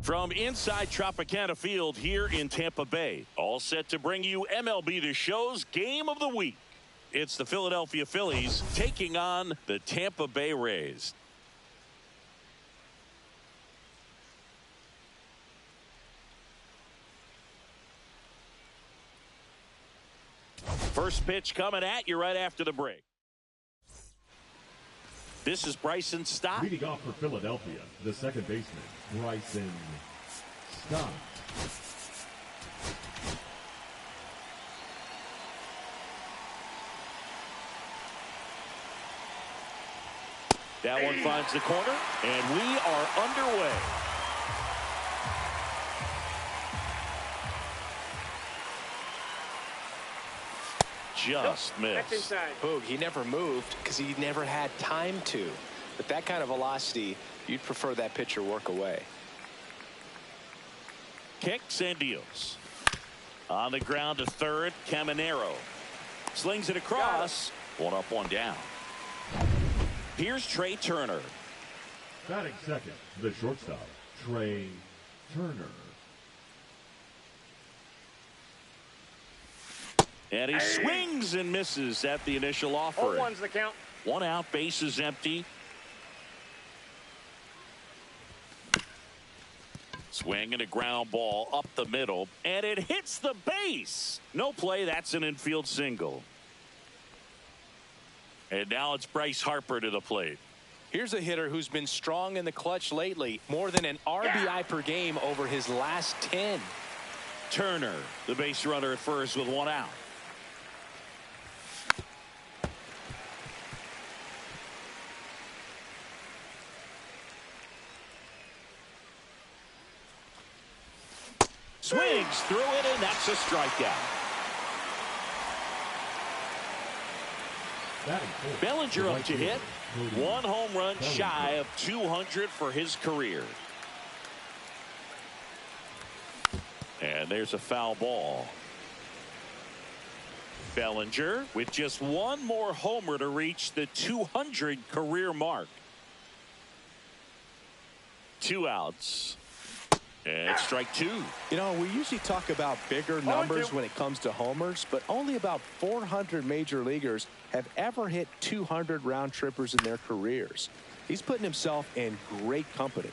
From inside Tropicana Field here in Tampa Bay, all set to bring you MLB The Show's Game of the Week. It's the Philadelphia Phillies taking on the Tampa Bay Rays. First pitch coming at you right after the break. This is Bryson Stott. Leading off for Philadelphia, the second baseman, Bryson Stott. That one finds the corner, and we are underway. Just missed. Boog, he never moved because he never had time to. But that kind of velocity, you'd prefer that pitcher work away. Kicks and deals. On the ground to third, Caminero. Slings it across. One up, one down. Here's Trey Turner. Batting second, the shortstop, Trey Turner. And he swings and misses at the initial offering. 0-1's the count. One out, base is empty. Swing and a ground ball up the middle, and it hits the base. No play, that's an infield single. And now it's Bryce Harper to the plate. Here's a hitter who's been strong in the clutch lately. More than an RBI per game over his last 10. Turner, the base runner at first with one out. Swings through it, and that's a strikeout. Bellinger up to hit. One home run shy of 200 for his career. And there's a foul ball. Bellinger with just one more homer to reach the 200 career mark. Two outs. And strike two. You know, we usually talk about bigger numbers when it comes to homers, but only about 400 major leaguers have ever hit 200 round trippers in their careers. He's putting himself in great company.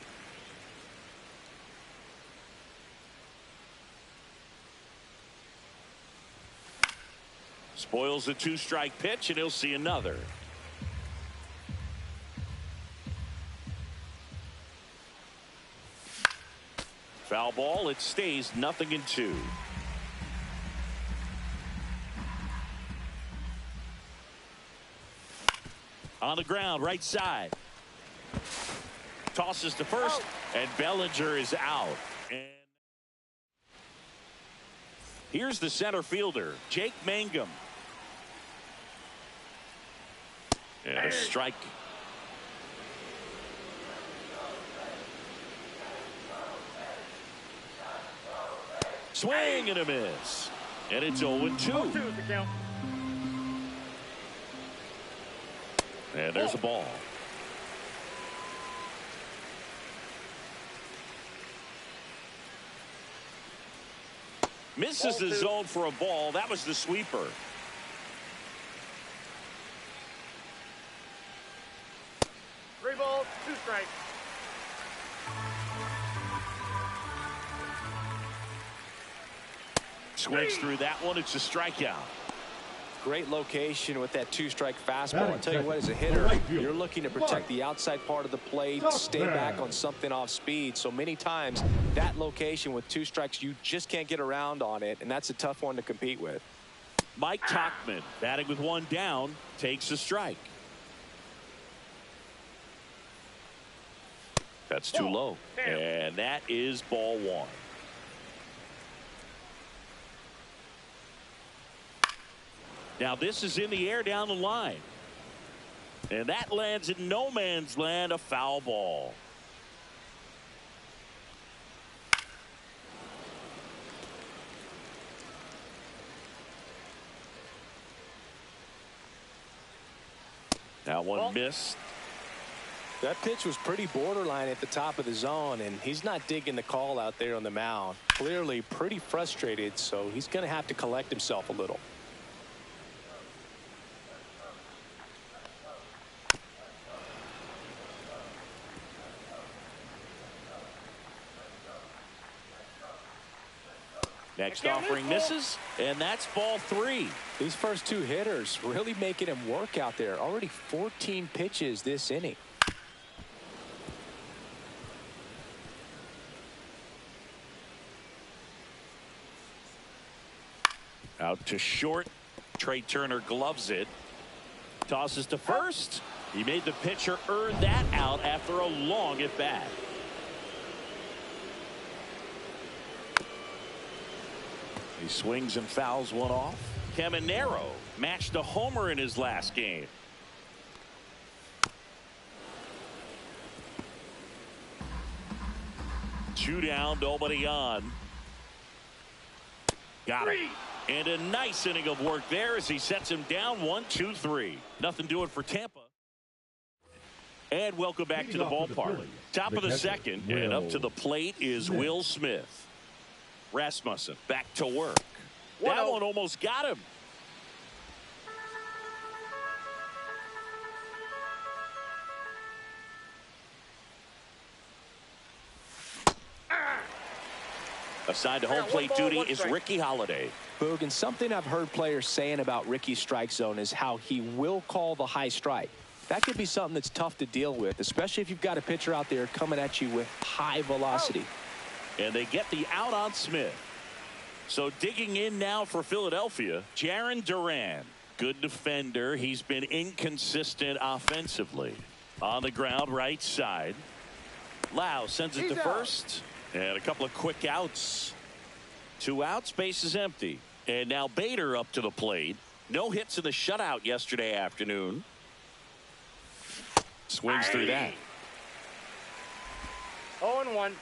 Spoils a two-strike pitch, and he'll see another. Foul ball, it stays 0-2. On the ground, right side. Tosses to first, and Bellinger is out. And here's the center fielder, Jake Mangum. And a strike. Swing and a miss. And it's 0-2. And there's a ball. Misses the zone for a ball. That was the sweeper. Three balls, two strikes. Swings through that one. It's a strikeout. Great location with that two-strike fastball. I'll tell you what, as a hitter, you're looking to protect the outside part of the plate, stay back on something off speed. So many times, that location with two strikes, you just can't get around on it, and that's a tough one to compete with. Mike Tauchman, batting with one down, takes a strike. That's too low. And that is ball one. Now this is in the air down the line. And that lands in no man's land, a foul ball. That one missed. That pitch was pretty borderline at the top of the zone, and he's not digging the call out there on the mound. Clearly pretty frustrated, so he's going to have to collect himself a little. Next offering misses, and that's ball 3. These first 2 hitters really making him work out there. Already 14 pitches this inning. Out to short. Trey Turner gloves it. Tosses to first. He made the pitcher earn that out after a long at bat. He swings and fouls one off. Caminero matched a homer in his last game. Two down, nobody on. Got it. And a nice inning of work there as he sets him down 1-2-3. Nothing doing for Tampa. And welcome back to the ballpark. Top of the second, and up to the plate is Will Smith. Rasmussen back to work. That one almost got him. Assigned to home plate duty is Ricky Holiday. Boog, and something I've heard players saying about Ricky's strike zone is how he will call the high strike. That could be something that's tough to deal with, especially if you've got a pitcher out there coming at you with high velocity. And they get the out on Smith. So digging in now for Philadelphia, Jarren Duran. Good defender. He's been inconsistent offensively. On the ground, right side. Lau sends it to first. And a couple of quick outs. 2 outs, base is empty. And now Bader up to the plate. No hits in the shutout yesterday afternoon. Swings through that. 0-1.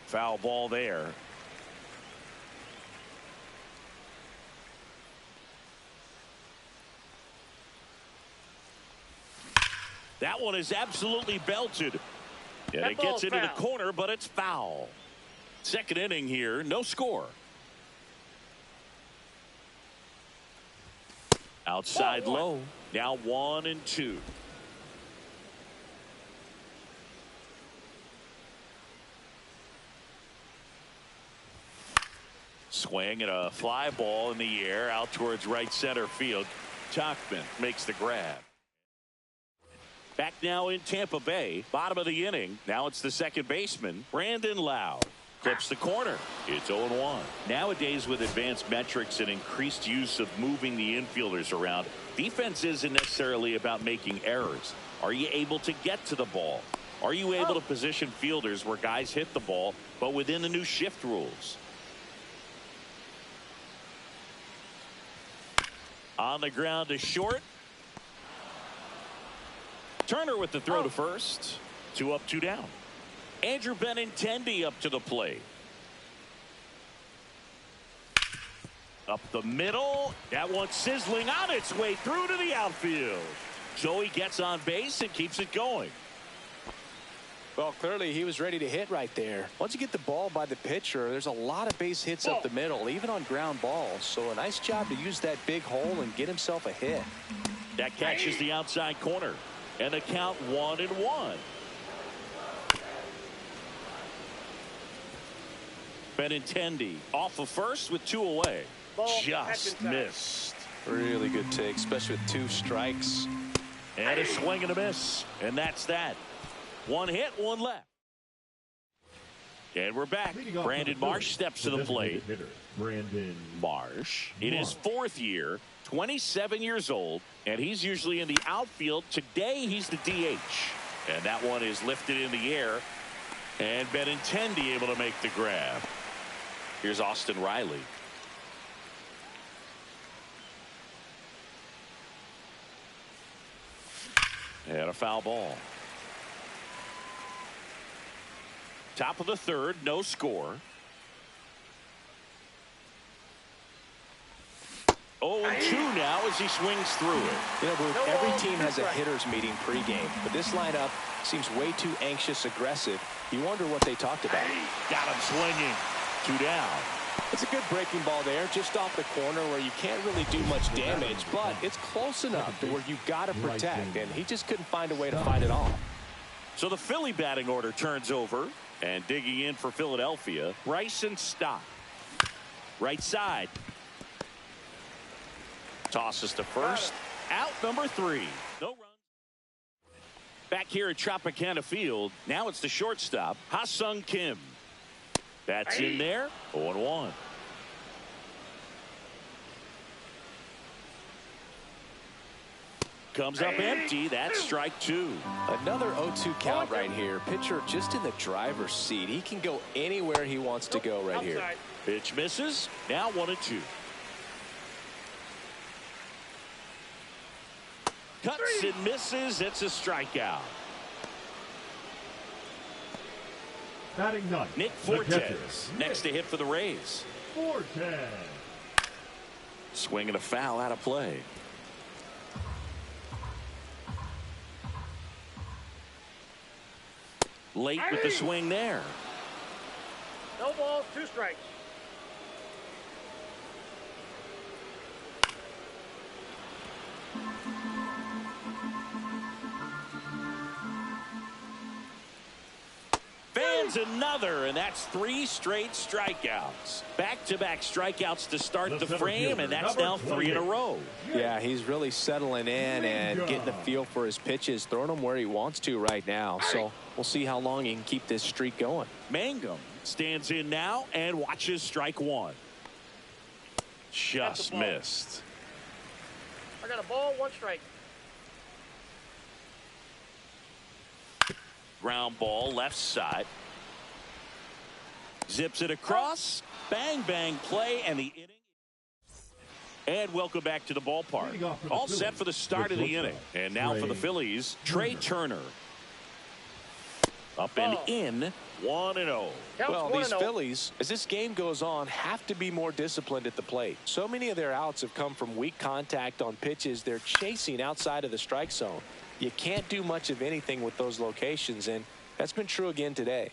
Foul ball there. That one is absolutely belted. And it gets into the corner, but it's foul. Second inning here, no score. Outside low. Now 1-2. Swing and a fly ball in the air out towards right center field. Tauchman makes the grab. Back now in Tampa Bay, bottom of the inning. Now it's the second baseman, Brandon Lau. Clips the corner. It's 0-1. Nowadays, with advanced metrics and increased use of moving the infielders around, defense isn't necessarily about making errors. Are you able to get to the ball? Are you able to position fielders where guys hit the ball, but within the new shift rules? On the ground to short. Turner with the throw to first. 2 up, 2 down. Andrew Benintendi up to the plate. Up the middle. That one sizzling on its way through to the outfield. So he gets on base and keeps it going. Well, clearly he was ready to hit right there. Once you get the ball by the pitcher, there's a lot of base hits up the middle, even on ground balls. So a nice job to use that big hole and get himself a hit. That catches the outside corner. And the count 1-1. Benintendi off of first with 2 away. Just missed. Really good take, especially with 2 strikes. And a swing and a miss. And that's that. 1 hit, 1 left. And we're back. Brandon Marsh steps to the plate. Brandon Marsh in his 4th year, 27 years old, and he's usually in the outfield. Today he's the DH. And that one is lifted in the air. And Benintendi able to make the grab. Here's Austin Riley. And a foul ball. Top of the 3rd, no score. 0-2 now as he swings through it. You know, Bruce, every team has a hitters meeting pregame, but this lineup seems way too anxious, aggressive. You wonder what they talked about. Got him swinging. 2 down. It's a good breaking ball there, just off the corner where you can't really do much damage, but it's close enough to where you've got to protect, and he just couldn't find a way to fight it off. So the Philly batting order turns over, and digging in for Philadelphia, Bryson Stott. Right side. Tosses to first. Out number 3. No runs. Back here at Tropicana Field, now it's the shortstop, Ha-Sung Kim. That's in there. 0-1. Comes up empty. That's strike 2. Another 0-2 count right here. Pitcher just in the driver's seat. He can go anywhere he wants to go right here. Pitch misses. Now 1-2. Cuts and misses. It's a strikeout. Batting ninth, Nick Fortes next to hit for the Rays. Fortes. Swinging a foul out of play. Late with the swing there. No balls, 2 strikes. Fans another, and that's 3 straight strikeouts. Back-to-back strikeouts to start the frame, and that's now 3 in a row. Yeah, he's really settling in and getting a feel for his pitches, throwing them where he wants to right now. So we'll see how long he can keep this streak going. Mangum stands in now and watches strike 1. Just missed. I got a ball, 1 strike. Ground ball left side. Zips it across. Bang, bang play, and the inning. And welcome back to the ballpark. All set for the start of the inning. And now for the Phillies, Trey Turner. Up and in, 1-0. Well, these Phillies, as this game goes on, have to be more disciplined at the plate. So many of their outs have come from weak contact on pitches they're chasing outside of the strike zone. You can't do much of anything with those locations, and that's been true again today.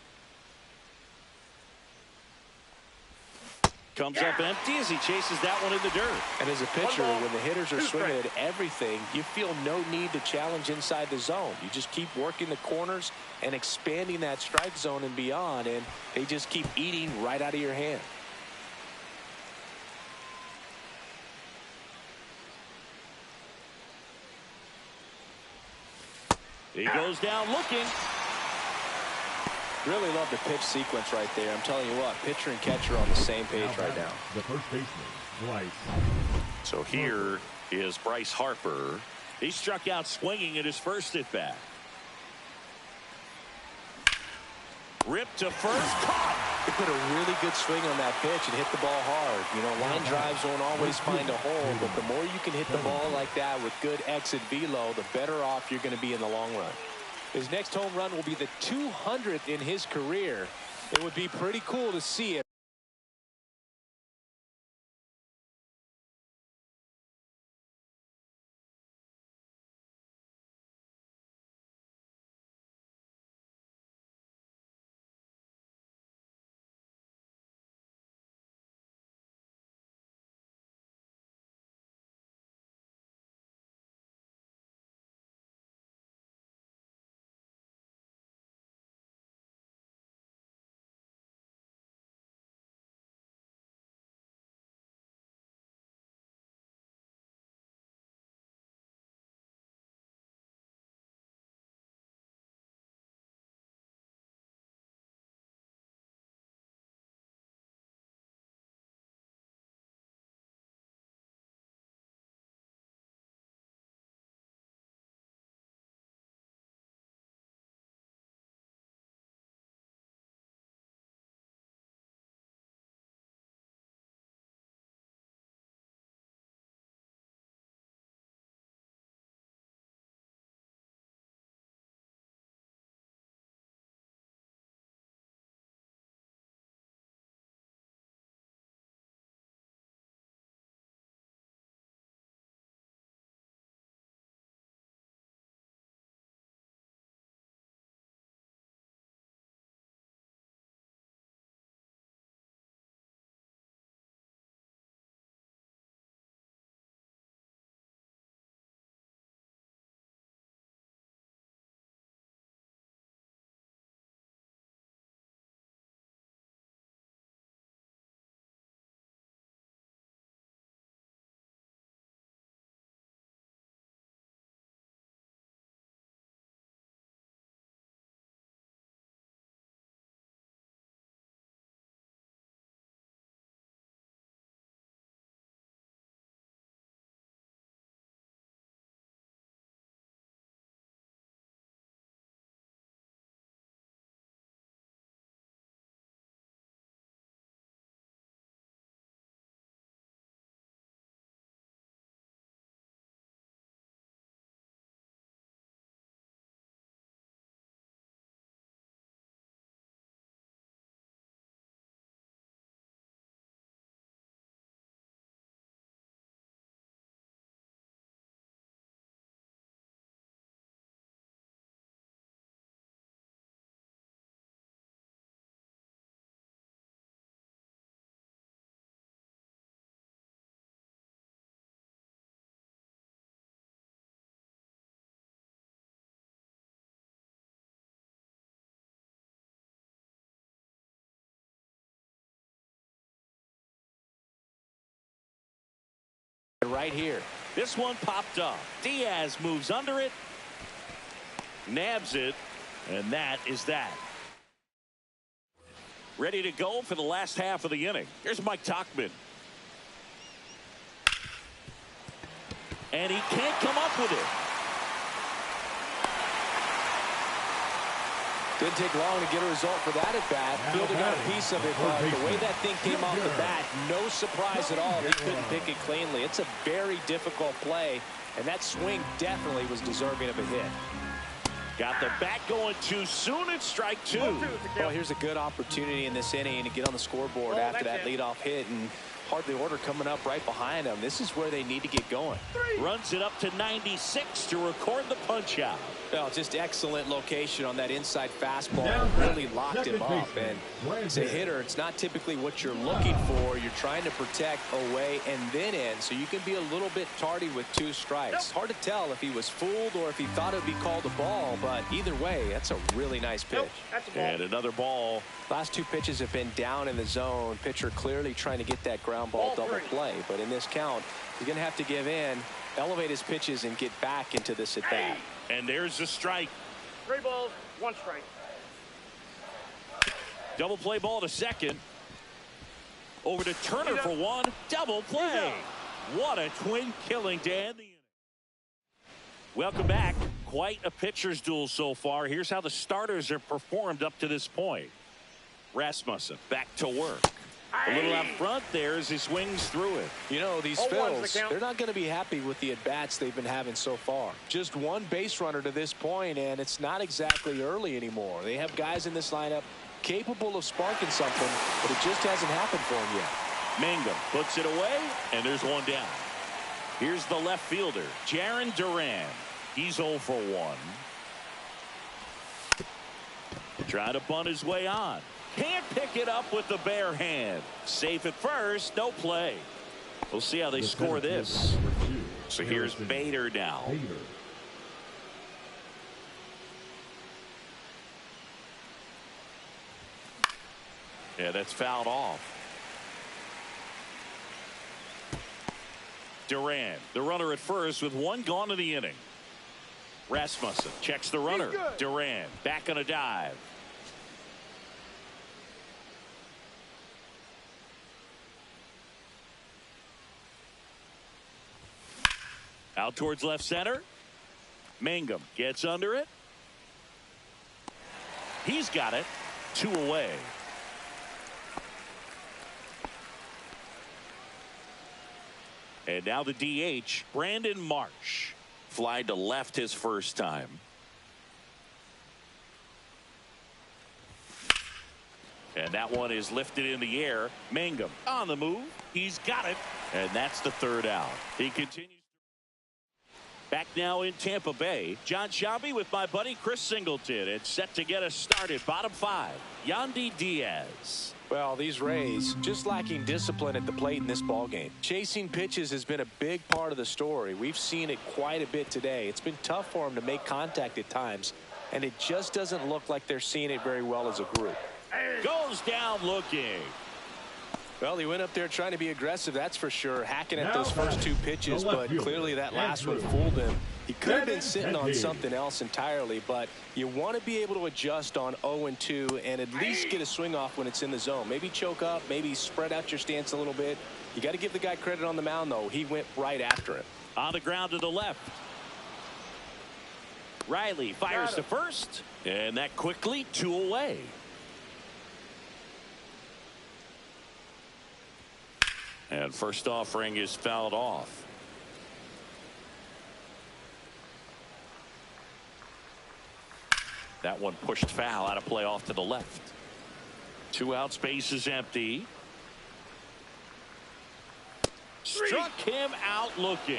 Comes up empty as he chases that one in the dirt. And as a pitcher, when the hitters are swinging at everything, you feel no need to challenge inside the zone. You just keep working the corners and expanding that strike zone and beyond, and they just keep eating right out of your hand. He goes down looking. Really love the pitch sequence right there. I'm telling you what, pitcher and catcher are on the same page right now. The first baseman, Bryce. So here is Bryce Harper. He struck out swinging at his first at bat. Ripped to first, caught. He put a really good swing on that pitch and hit the ball hard. You know, line drives won't always find a hole, but the more you can hit the ball like that with good exit velo, the better off you're going to be in the long run. His next home run will be the 200th in his career. It would be pretty cool to see it. right here. This one popped up. Diaz moves under it, nabs it, and that is that. Ready to go for the last half of the inning. Here's Mike Tauchman. And he can't come up with it. Didn't take long to get a result for that at bat. Fielder got a piece of it, but the way that thing came off the bat, no surprise at all. He couldn't pick it cleanly. It's a very difficult play, and that swing definitely was deserving of a hit. Got the bat going too soon. It's strike two. Well, here's a good opportunity in this inning to get on the scoreboard after that leadoff hit, and hardly order coming up right behind them. This is where they need to get going. Runs it up to 96 to record the punch out. Well, just excellent location on that inside fastball. Really locked him up. And as a hitter, it's not typically what you're looking for. You're trying to protect away and then in, so you can be a little bit tardy with 2 strikes. Hard to tell if he was fooled or if he thought it would be called a ball, but either way, that's a really nice pitch. And another ball. Last 2 pitches have been down in the zone. Pitcher clearly trying to get that ground ball double play, but in this count, he's going to have to give in, elevate his pitches, and get back into this at bat. And there's the strike. 3 balls, 1 strike. Double play ball to second. Over to Turner for 1. Double play. What a twin killing to end the inning. Welcome back. Quite a pitcher's duel so far. Here's how the starters have performed up to this point. Rasmussen back to work. A little out front there as he swings through it. You know, these Phils, they're not going to be happy with the at-bats they've been having so far. Just 1 base runner to this point, and it's not exactly early anymore. They have guys in this lineup capable of sparking something, but it just hasn't happened for them yet. Mangum puts it away, and there's 1 down. Here's the left fielder, Jarren Duran. He's 0 for 1. Trying to bunt his way on. Can't pick it up with the bare hand. Safe at first, no play. We'll see how they score this. So here's Bader now. Yeah, that's fouled off. Duran, the runner at first with 1 gone in the inning. Rasmussen checks the runner. Duran back on a dive. Out towards left center. Mangum gets under it. He's got it. 2 away. And now the DH, Brandon Marsh. Fly to left his first time. And that one is lifted in the air. Mangum on the move. He's got it. And that's the 3rd out. He continues. Back now in Tampa Bay, John Sciambi with my buddy Chris Singleton. It's set to get us started. Bottom 5, Yandy Diaz. Well, these Rays just lacking discipline at the plate in this ballgame. Chasing pitches has been a big part of the story. We've seen it quite a bit today. It's been tough for them to make contact at times, and it just doesn't look like they're seeing it very well as a group. Goes down looking. Well, he went up there trying to be aggressive, that's for sure, hacking at those first 2 pitches, but clearly that last one fooled him. He could have been sitting on something else entirely, but you want to be able to adjust on 0-2 and at least get a swing off when it's in the zone. Maybe choke up, maybe spread out your stance a little bit. You got to give the guy credit on the mound, though. He went right after him. On the ground to the left. Riley fires to first, and that quickly 2 away. And first offering is fouled off. That one pushed foul, out of play off to the left. 2 out, space is empty. Struck him out looking.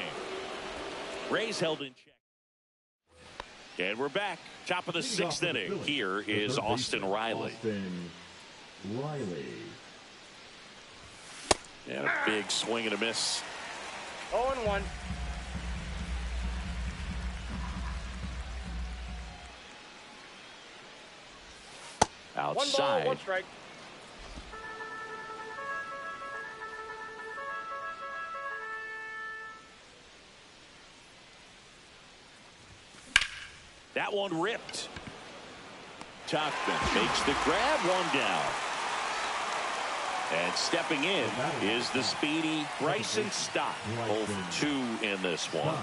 Rays held in check. And we're back. Top of the 6th inning. Here is Austin Riley. And a big swing and a miss. 0-1. Outside. 1 ball, 1 strike. That one ripped. Tauchman makes the grab, one down. And stepping in is the speedy Bryson Stott. Both 2 in this one.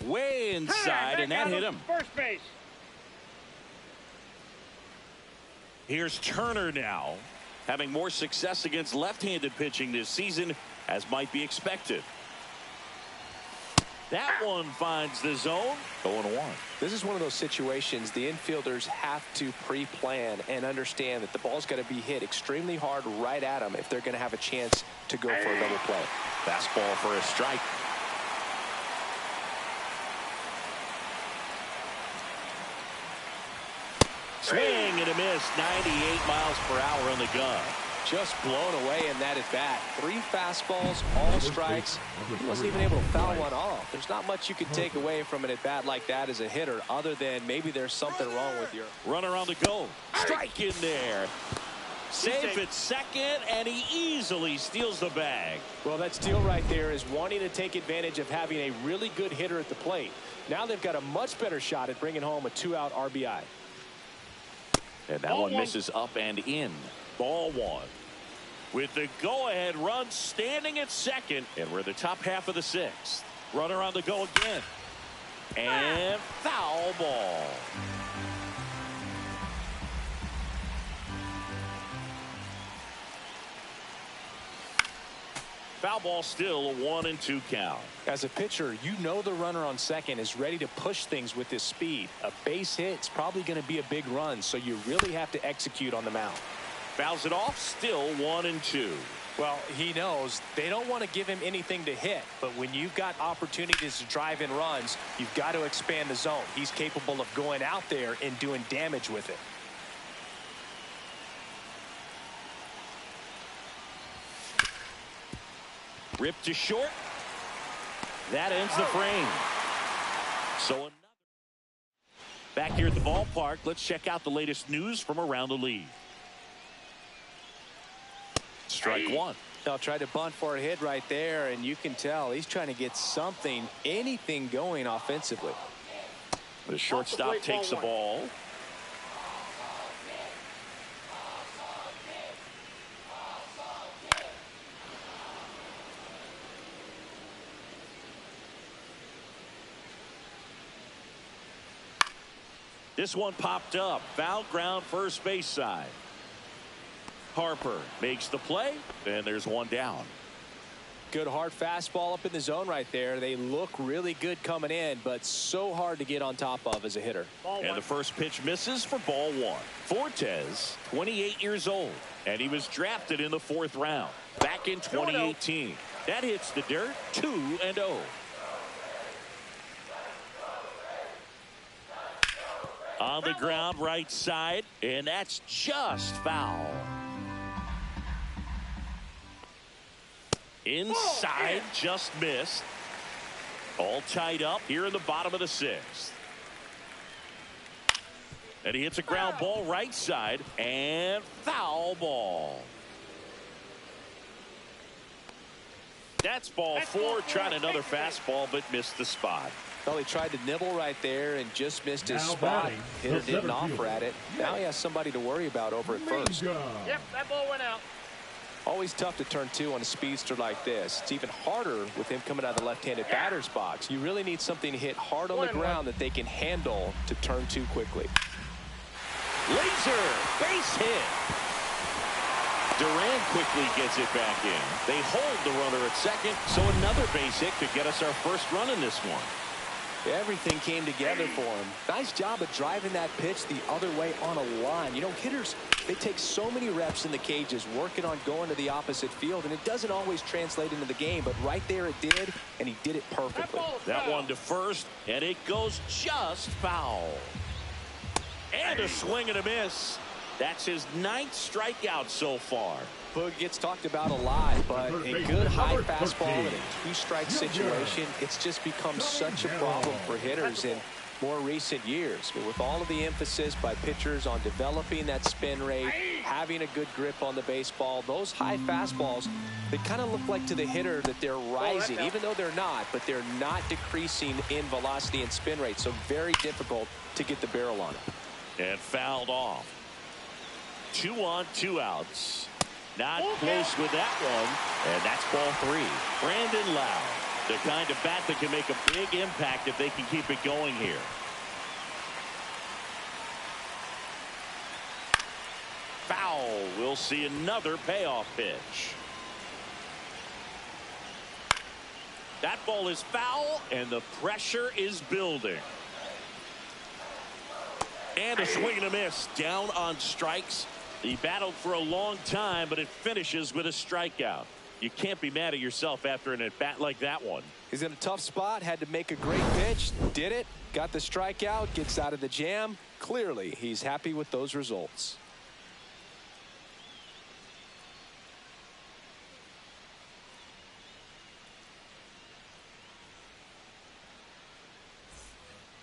Way inside, and that hit him. First base. Here's Turner now, having more success against left-handed pitching this season, as might be expected. That one finds the zone. 0-1. This is one of those situations the infielders have to pre-plan and understand that the ball's got to be hit extremely hard right at them if they're going to have a chance to go for a double play. Fastball for a strike. Swing and a miss. 98 miles per hour on the gun. Just blown away in that at bat. 3 fastballs, all strikes. He wasn't even able to foul one off. There's not much you can take away from an at bat like that as a hitter, other than maybe there's something wrong with your runner on the go. Strike in there. Safe at second, and he easily steals the bag. Well, that steal right there is wanting to take advantage of having a really good hitter at the plate. Now they've got a much better shot at bringing home a 2-out RBI. And that one misses up and in. Ball 1. With the go-ahead run standing at second, and we're the top half of the 6th. Runner on the go again. And foul ball. Foul ball, still a 1-2 count. As a pitcher, you know the runner on second is ready to push things with his speed. A base hit is probably going to be a big run, so you really have to execute on the mound. Fouls it off, still 1-2. Well, he knows they don't want to give him anything to hit, but when you've got opportunities to drive in runs, you've got to expand the zone. He's capable of going out there and doing damage with it. Ripped to short. That ends the frame. So another. Back here at the ballpark, let's check out the latest news from around the league. Strike 1. They'll try to bunt for a hit right there, and you can tell he's trying to get something, anything going offensively. The shortstop takes the ball. This one popped up. Foul ground, first base side. Harper makes the play, and there's one down. Good hard fastball up in the zone right there. They look really good coming in, but so hard to get on top of as a hitter. And the first pitch misses for ball 1. Fortes, 28 years old, and he was drafted in the 4th round back in 2018. That hits the dirt. 2-0. On the ground, right side, and that's just foul. Inside, just missed. All tied up here in the bottom of the 6th. And he hits a ground ball right side, and foul ball. That's ball 4, trying another fastball, but missed the spot. Well, he tried to nibble right there and just missed his spot. Hitter didn't offer at it. Now he has somebody to worry about over at first. Yep, that ball went out. Always tough to turn 2 on a speedster like this. It's even harder with him coming out of the left-handed batter's box. You really need something to hit hard on the ground that they can handle to turn 2 quickly. Laser, base hit. Duran quickly gets it back in. They hold the runner at second, so another base hit could get us our first run in this one. Everything came together for him. Nice job of driving that pitch the other way on a line. You know, hitters, they take so many reps in the cages working on going to the opposite field, and it doesn't always translate into the game, but right there it did, and he did it perfectly. That one to first, and it goes just foul. And a swing and a miss. That's his 9th strikeout so far. Boog gets talked about a lot, but a good high fastball in a 2-strike situation, it's just become such a problem for hitters. And more recent years. But with all of the emphasis by pitchers on developing that spin rate, having a good grip on the baseball, those high fastballs, they kind of look like to the hitter that they're rising, even though they're not, but they're not decreasing in velocity and spin rate. So very difficult to get the barrel on it. And fouled off. 2 on, 2 outs. Not close with that one. And that's ball 3. Brandon Lowe, the kind of bat that can make a big impact if they can keep it going here. Foul. We'll see another payoff pitch. That ball is foul, and the pressure is building. And a swing and a miss. Down on strikes. He battled for a long time, but it finishes with a strikeout. You can't be mad at yourself after an at-bat like that one. He's in a tough spot, had to make a great pitch, did it, got the strikeout, gets out of the jam. Clearly, he's happy with those results.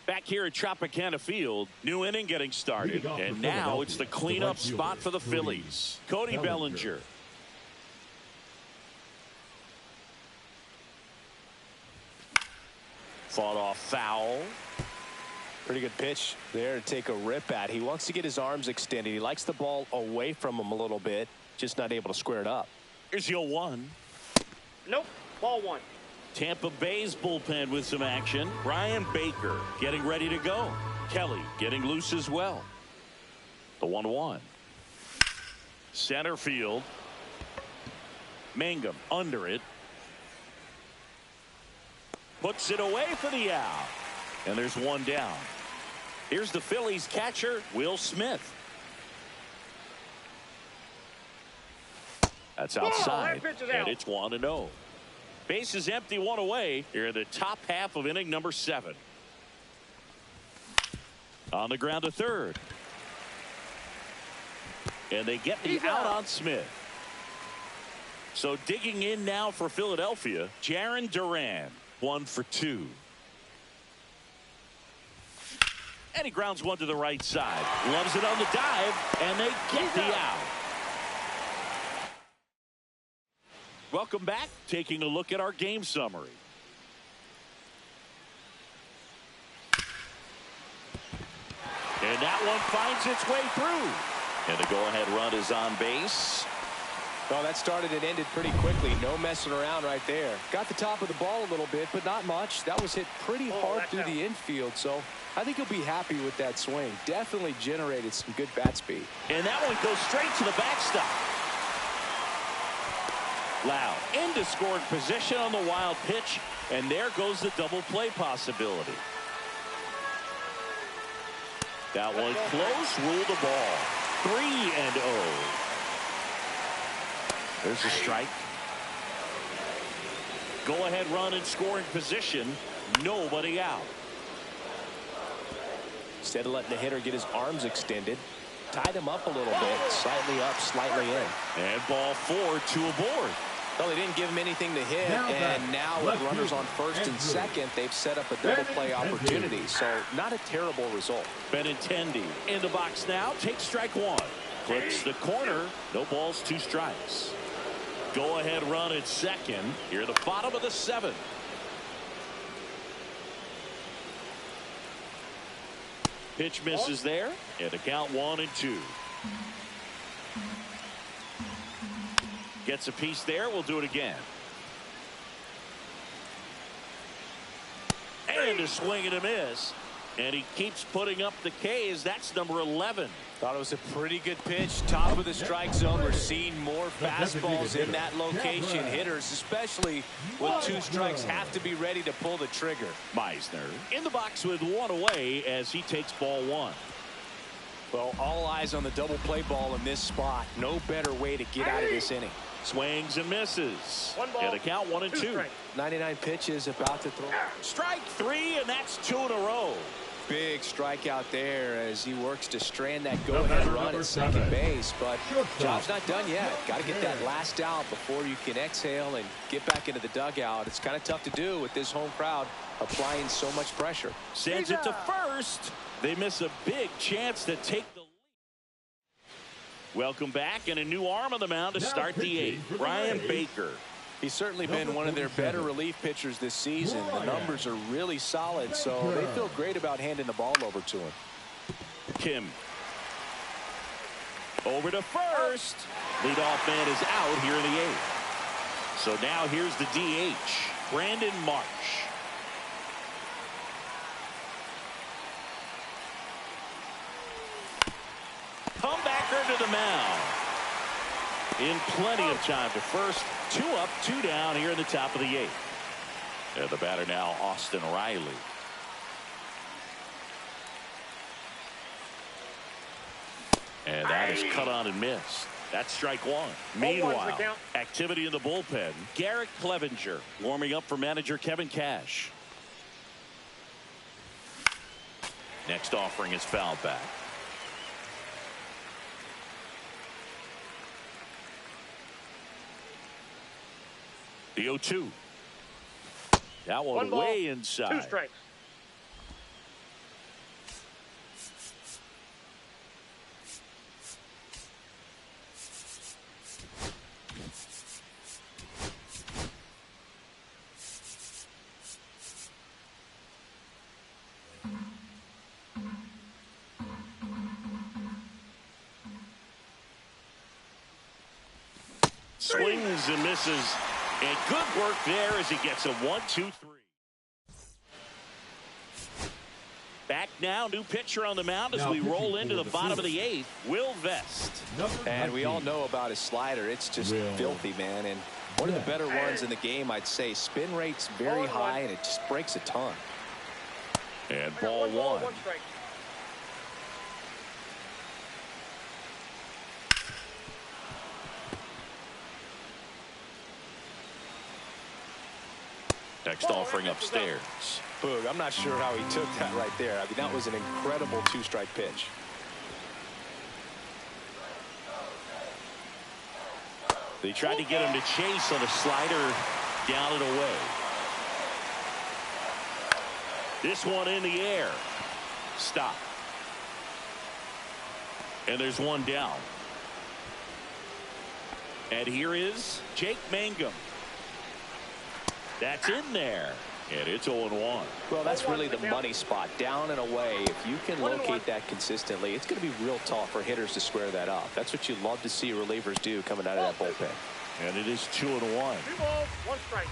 Back here at Tropicana Field, new inning getting started, and now it's the cleanup spot for the Phillies. Cody Bellinger. Fought off foul. Pretty good pitch there to take a rip at. He wants to get his arms extended. He likes the ball away from him a little bit, just not able to square it up. Here's your 1. Nope. Ball 1. Tampa Bay's bullpen with some action. Brian Baker getting ready to go. Kelly getting loose as well. The 1-1. Center field. Mangum under it. Puts it away for the out. And there's 1 down. Here's the Phillies catcher, Will Smith. That's outside. And it's 1-0. Base is empty, 1 away. Here in the top half of inning number 7. On the ground to third. And they get the out on Smith. So digging in now for Philadelphia, Jarren Duran, 1 for 2. And he grounds 1 to the right side. Loves it on the dive, and they get the out. Welcome back. Taking a look at our game summary. And that one finds its way through. And the go-ahead run is on base. Well, that started and ended pretty quickly. No messing around right there. Got the top of the ball a little bit, but not much. That was hit pretty hard through the infield, so I think he'll be happy with that swing. Definitely generated some good bat speed. And that one goes straight to the backstop. Loud into scoring position on the wild pitch, and there goes the double play possibility. That one close, rule the ball. 3-0. There's a strike. Go ahead run in scoring position. Nobody out. Instead of letting the hitter get his arms extended, tied him up a little bit. Slightly up, slightly in. And ball 4, 2 aboard. Well, they didn't give him anything to hit, and now with runners on first and second, they've set up a double play opportunity. So not a terrible result. Benintendi in the box now. Takes strike 1. Clips the corner. No balls, 2 strikes. Go ahead run at second. Here at the bottom of the 7th. Pitch misses there, and the count 1-2. Gets a piece there. We'll do it again. And a swing and a miss. And he keeps putting up the K's. That's number 11. Thought it was a pretty good pitch. Top of the strike zone. We're seeing more fastballs in that location. Hitters, especially with 2 strikes, have to be ready to pull the trigger. Meisner in the box with 1 away as he takes ball 1. Well, all eyes on the double play ball in this spot. No better way to get out of this inning. Swings and misses. And the count 1-2. 99 pitches, about to throw. Strike 3, and that's 2 in a row. big strikeout there as he works to strand that go-ahead run at second base. But job's not done yet. Got to get that last out before you can exhale and get back into the dugout. It's kind of tough to do with this home crowd applying so much pressure. Sends it to first. They miss a big chance to take the lead. Welcome back, and a new arm on the mound to start the eighth. Brian Baker. He's certainly been one of their better relief pitchers this season. The numbers are really solid, so they feel great about handing the ball over to him. Kim. Over to first. Leadoff man is out here in the eighth. So now here's the DH, Brandon Marsh. Comebacker to the mound. In plenty of time to first. 2 up, 2 down here in the top of the eighth. And the batter now, Austin Riley. And that is cut on and missed. That's strike one. Meanwhile, activity in the bullpen. Garrett Clevenger warming up for manager Kevin Cash. Next offering is fouled back. The 0-2. That one way inside. 2 strikes. Swings and misses. And good work there as he gets a 1-2-3. Back now, new pitcher on the mound as we roll into the bottom of the eighth, Will Vest. And we all know about his slider. It's just filthy, man. And one of the better ones in the game, I'd say. Spin rate's very high, and it just breaks a ton. And ball one. 1 strike. Next offering upstairs. Boog, I'm not sure how he took that right there. I mean, that was an incredible 2-strike pitch. They tried to get him to chase on a slider down and away. This one in the air. Stop. And there's one down. And here is Jake Mangum. That's in there. And it's 0-1. Well, that's really the money spot. Down and away. If you can locate that consistently, it's going to be real tough for hitters to square that up. That's what you love to see relievers do coming out of that bullpen. And it is 2-1. 2 balls, 1 strike.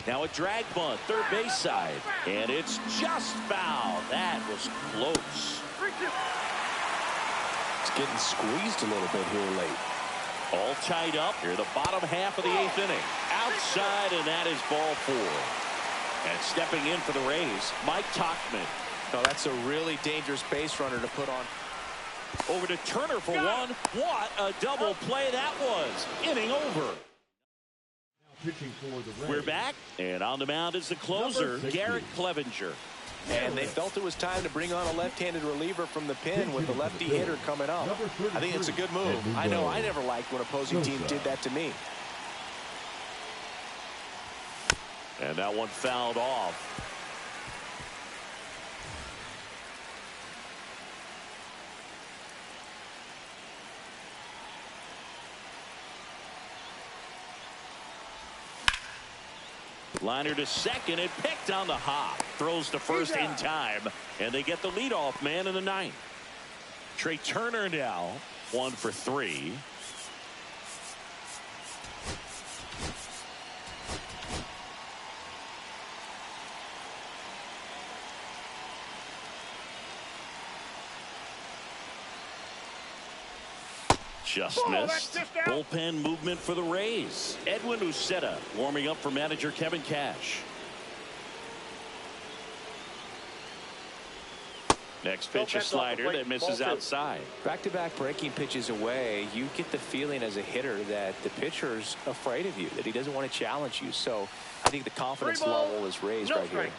Now a drag bunt, third base side. And it's just foul. That was close. It's getting squeezed a little bit here late. All tied up here, the bottom half of the eighth inning. Outside, and that is ball 4. And stepping in for the Rays, Mike Tauchman. No, that's a really dangerous base runner to put on. Over to Turner for one. What a double play that was. Inning over. We're back, and on the mound is the closer, Garrett Clevenger. And they felt it was time to bring on a left-handed reliever from the pen with the lefty hitter coming up. I think it's a good move. I know I never liked when opposing teams did that to me. And that one fouled off. Liner to second and picked on the hop. Throws to first in time. And they get the leadoff man in the ninth. Trey Turner now 1 for 3. Just missed. Bullpen movement for the Rays. Edwin Uceta warming up for manager Kevin Cash. Next pitch, a slider that misses outside. Back-to-back breaking pitches away, you get the feeling as a hitter that the pitcher's afraid of you, that he doesn't want to challenge you. So I think the confidence level is raised right here.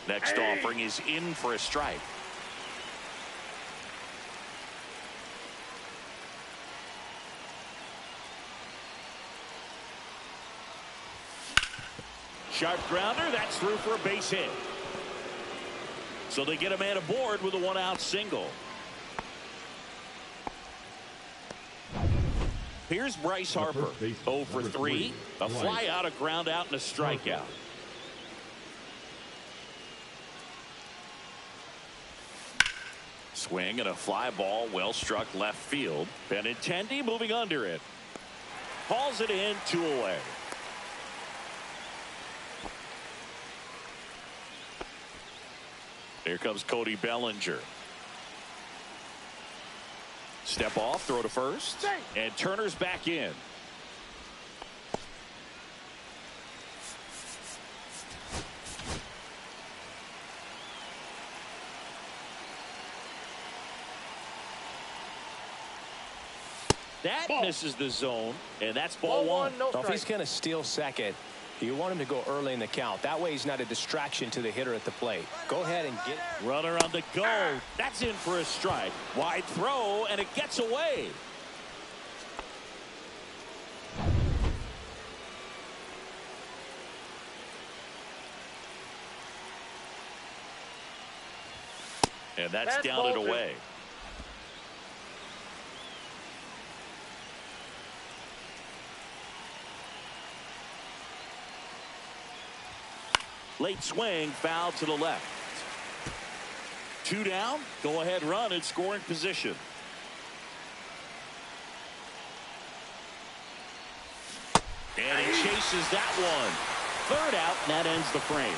Next offering is in for a strike. Sharp grounder, that's through for a base hit. So they get a man aboard with a one-out single. Here's Bryce Harper, 0 for 3, a fly out, a ground out, and a strikeout. Swing and a fly ball, well struck left field. Benintendi moving under it. Hauls it in, 2 away. Here comes Cody Bellinger. Step off, throw to first, and Turner's back in. That misses the zone, and that's ball one. No, if he's going to steal second, you want him to go early in the count. That way he's not a distraction to the hitter at the plate. Go ahead and get it. Runner on the go. That's in for a strike. Wide throw, and it gets away. And that's down and away. Late swing, foul to the left. 2 down, go ahead run in scoring position. And he chases that one. 3rd out, and that ends the frame.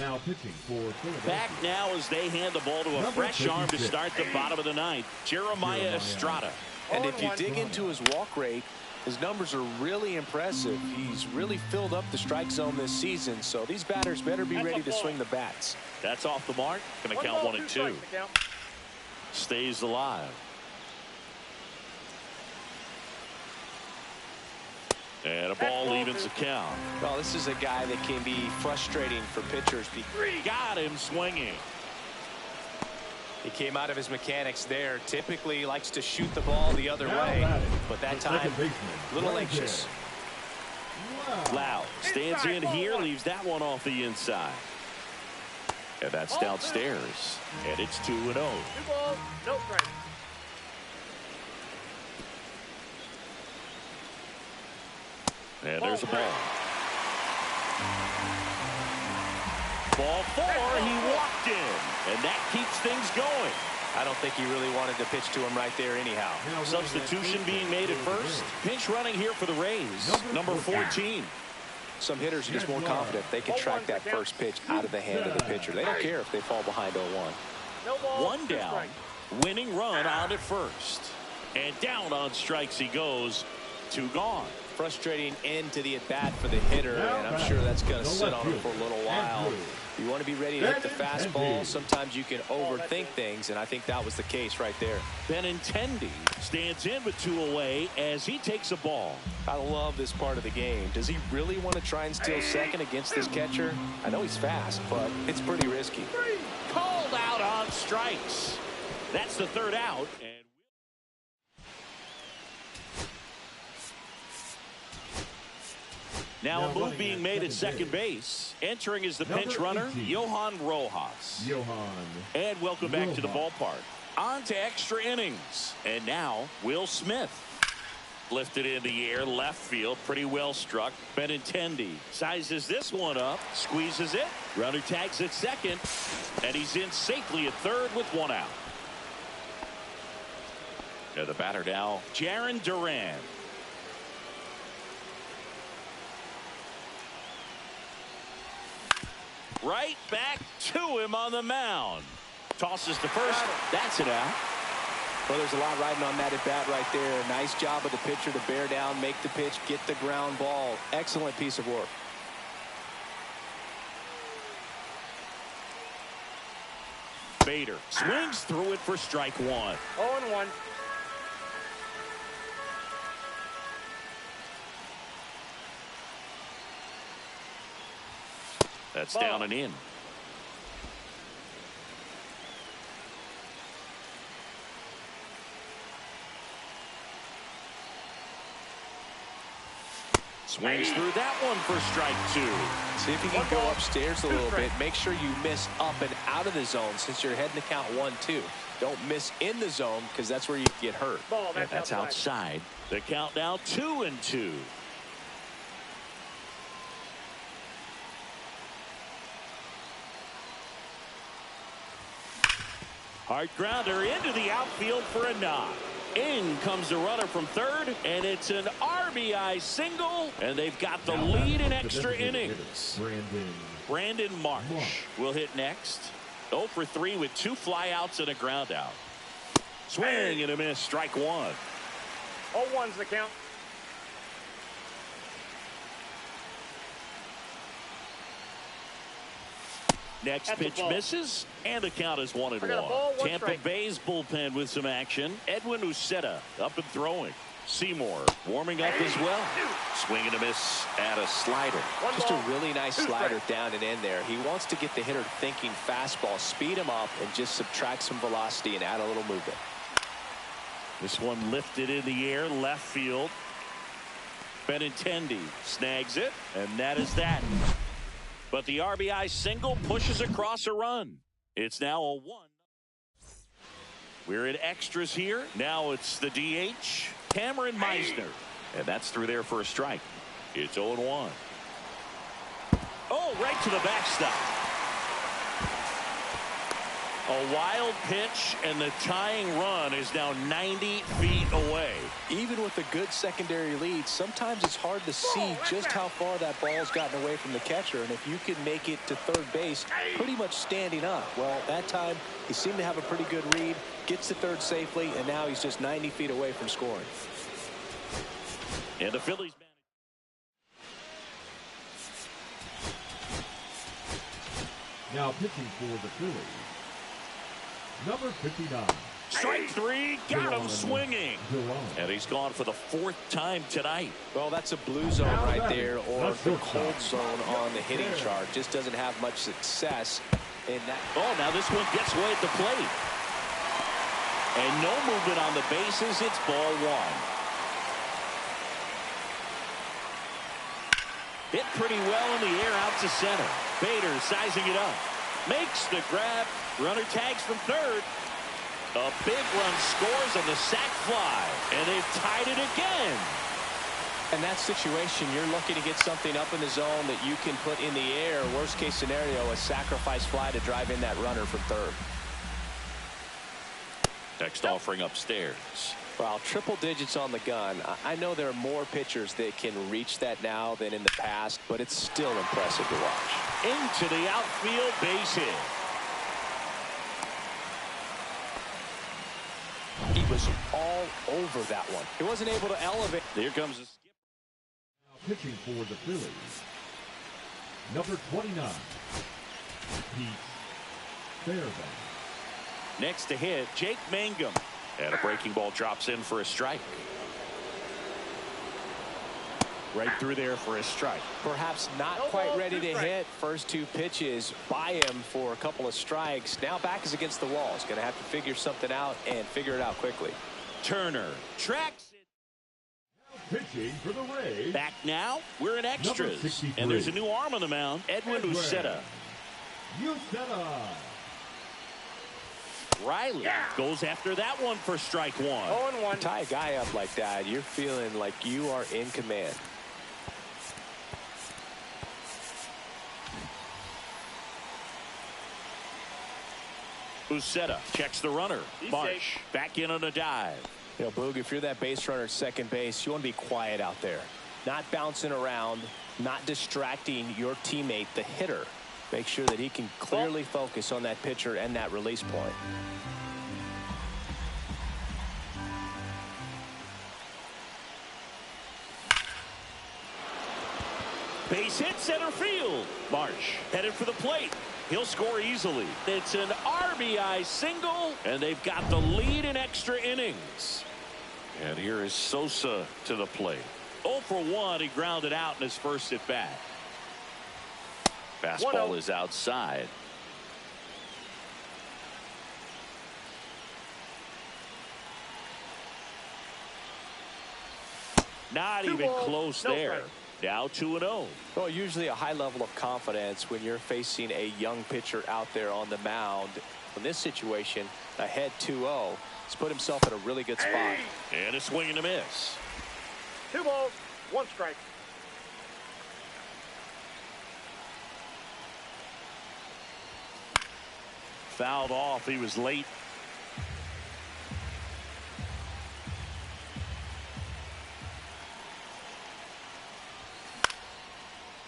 Now pitching for Philadelphia. Back now as they hand the ball to a fresh arm to start the bottom of the 9th. Jeremiah Estrada. And if you dig into his walk rate, his numbers are really impressive. He's really filled up the strike zone this season, so these batters better be ready to swing the bats. That's off the mark. Going to count 1 and 2. Stays alive. And a ball evens the count. Well, this is a guy that can be frustrating for pitchers. Got him swinging. He came out of his mechanics there. Typically likes to shoot the ball the other way, but that time a little anxious. Loud stands in here, leaves that one off the inside. And that's downstairs. And it's 2-0. 2 balls, no strike. And there's a ball. Ball 4, he walked in, and that keeps things going. I don't think he really wanted to pitch to him right there anyhow. Substitution being made at first. Pinch running here for the Rays. Number 14. Some hitters are just more confident they can track that first pitch out of the hand of the pitcher. They don't care if they fall behind 0-1. 1 down. Winning run on at first. And down on strikes he goes. 2 gone. Frustrating end to the at-bat for the hitter, and I'm sure that's going to sit on him for a little while. You want to be ready to hit the fastball. Sometimes you can overthink things, and I think that was the case right there. Benintendi stands in with 2 away as he takes a ball. I love this part of the game. Does he really want to try and steal second against this catcher? I know he's fast, but it's pretty risky. Called out on strikes. That's the 3rd out. And now a move being made at second base. Entering is the pinch runner, Johan Rojas. And welcome back to the ballpark. On to extra innings. And now Will Smith. Lifted in the air, left field, pretty well struck. Benintendi sizes this one up, squeezes it. Runner tags at second, and he's in safely at 3rd with 1 out. And the batter now, Jarren Duran. Right back to him on the mound. Tosses to first. That's it out. Well, there's a lot riding on that at bat right there. Nice job of the pitcher to bear down, make the pitch, get the ground ball. Excellent piece of work. Bader swings through it for strike 1. 0-1. That's Ball. down and in. Swings through that one for strike 2. See if you can go upstairs a little bit. Make sure you miss up and out of the zone since you're heading to count 1-2. Don't miss in the zone because that's where you get hurt. Ball, That's outside. The count now 2-2. Hard grounder into the outfield for a knock. In comes the runner from third, and it's an RBI single, and they've got the lead in extra innings. Brandon Marsh will hit next. 0 for 3 with 2 flyouts and a ground out. Swing and a miss, strike 1. 0-1's the count. Next That's pitch misses, and the count is 1-1. Tampa strike. Bay's bullpen with some action. Edwin Uceta up and throwing. Seymour warming up as well. Swing and a miss at a slider. Just a really nice slider down and in there. He wants to get the hitter thinking fastball, speed him up, and just subtract some velocity and add a little movement. This one lifted in the air, left field. Benintendi snags it, and that is that. But the RBI single pushes across a run. It's now a 1. We're in extras here. Now it's the DH, Cameron Meisner. And that's through there for a strike. It's 0-1. Oh, right to the backstop. A wild pitch, and the tying run is now 90 feet away. Even with a good secondary lead, sometimes it's hard to see just how far that ball's gotten away from the catcher. And if you can make it to third base pretty much standing up, well, that time he seemed to have a pretty good read, gets to third safely, and now he's just 90 feet away from scoring. And the Phillies. Now pitching for the Phillies, number 59. Strike 3, got him swinging. And he's gone for the 4th time tonight. Well, that's a blue zone right there, or the cold zone on the hitting chart. Just doesn't have much success in that. Oh, now this one gets away at the plate. And no movement on the bases. It's ball 1. Hit pretty well in the air out to center. Bader sizing it up. Makes the grab. Runner tags from third. A big run scores on the sac fly. And they've tied it again. In that situation, you're looking to get something up in the zone that you can put in the air. Worst case scenario, a sacrifice fly to drive in that runner from third. Next offering upstairs. Well, triple digits on the gun. I know there are more pitchers that can reach that now than in the past, but it's still impressive to watch. Into the outfield, base hit. He was all over that one. He wasn't able to elevate. Here comes the skip. Now pitching for the Phillies, number 29, Pete Fairbanks. Next to hit, Jake Mangum. And a breaking ball drops in for a strike. Right through there for a strike. Perhaps not quite ready to hit. First 2 pitches by him for a couple of strikes. Now back is against the wall. He's going to have to figure something out and figure it out quickly. Turner tracks it. Now pitching for the Rays. Back now, we're in extras. And there's a new arm on the mound, Edwin Uceta. Riley goes after that one for strike 1. 0-1. Tie a guy up like that, you're feeling like you are in command. Uceta checks the runner. Marsh back in on a dive. You know, Boog, if you're that base runner at second base, you want to be quiet out there. Not bouncing around, not distracting your teammate, the hitter. Make sure that he can clearly focus on that pitcher and that release point. Base hit center field. Marsh headed for the plate. He'll score easily. It's an RBI single, and they've got the lead in extra innings. And here is Sosa to the plate. 0 for 1. He grounded out in his first at bat. Fastball is outside. Not even close there. Now 2-0. Well, usually a high level of confidence when you're facing a young pitcher out there on the mound. In this situation, ahead 2-0. He's put himself in a really good spot. And a swing and a miss. 2 balls, 1 strike. Fouled off. He was late.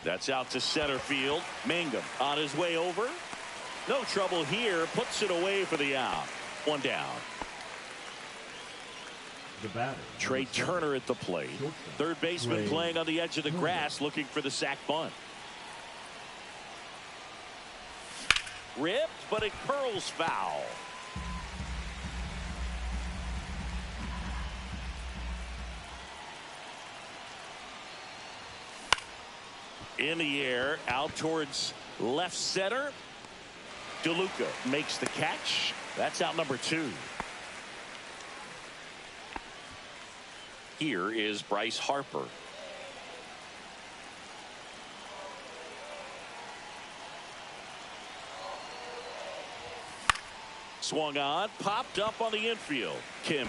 That's out to center field. Mangum on his way over. No trouble here. Puts it away for the out. 1 down. The batter, Trey Turner at the plate. Third baseman playing on the edge of the grass, looking for the sac bunt. Ripped, but it curls foul. In the air, out towards left center. DeLuca makes the catch. That's out number 2. Here is Bryce Harper. Swung on, popped up on the infield. Kim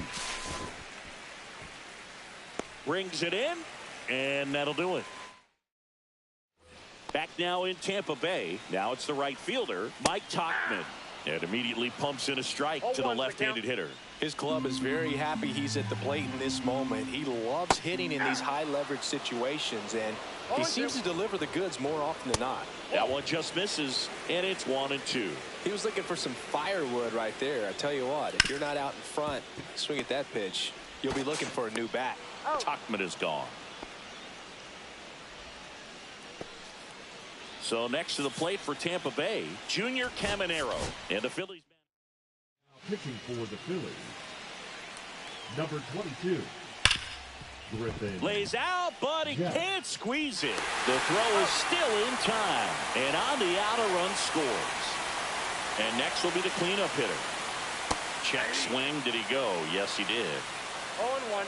brings it in, and that'll do it. Back now in Tampa Bay. Now it's the right fielder, Mike Tauchman. And immediately pumps in a strike to the left-handed hitter. His club is very happy he's at the plate in this moment. He loves hitting in these high leverage situations, and he seems to deliver the goods more often than not. That one just misses, and it's 1-2. He was looking for some firewood right there. I tell you what, if you're not out in front, swing at that pitch, you'll be looking for a new bat. Tauchman is gone. So next to the plate for Tampa Bay, Junior Caminero. And the Phillies. Pitching for the Phillies, number 22, Griffin. Lays out, but he can't squeeze it. The throw is still in time. And on the out, a run scores. And next will be the cleanup hitter. Check swing. Did he go? Yes, he did. 0-1.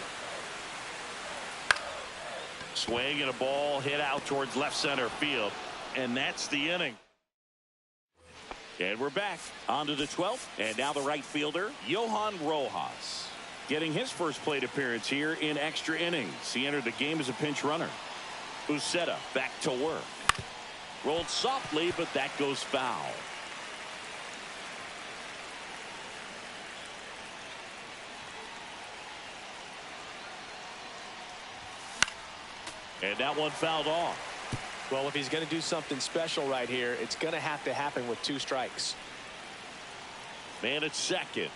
Swing and a ball hit out towards left center field. And that's the inning. And we're back onto the 12th. And now the right fielder, Johan Rojas, getting his first plate appearance here in extra innings. He entered the game as a pinch runner. Uceta back to work. Rolled softly, but that goes foul. And that one fouled off. Well, if he's going to do something special right here, it's going to have to happen with 2 strikes. Man at second.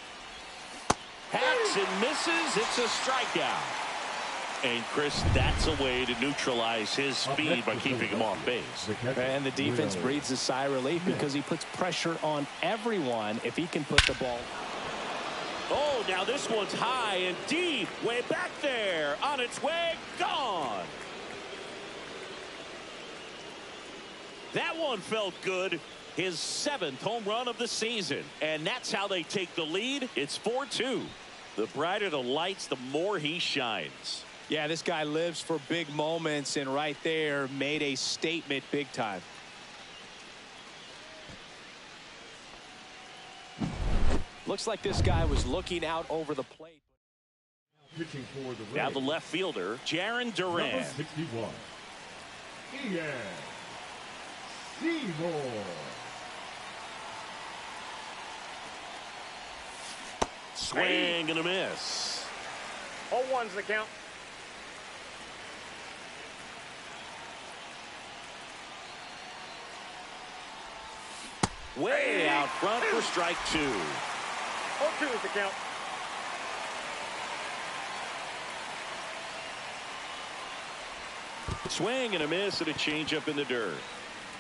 Hacks and misses. It's a strikeout. And Chris, that's a way to neutralize his speed by keeping him off base. And the defense breathes a sigh of relief because he puts pressure on everyone if he can put the ball. Oh, now this one's high and deep. Way back there. On its way. Gone. That one felt good. His 7th home run of the season. And that's how they take the lead. It's 4-2. The brighter the lights, the more he shines. Yeah, this guy lives for big moments, and right there made a statement big time. Looks like this guy was looking out over the plate. Pitching for the Rays, Now the left fielder, Jaron Duran. number 61, Ian Seymour. Swing and a miss. 0-1's the count. Way out front for strike 2. 0-2 is the count. Swing and a miss and a changeup in the dirt.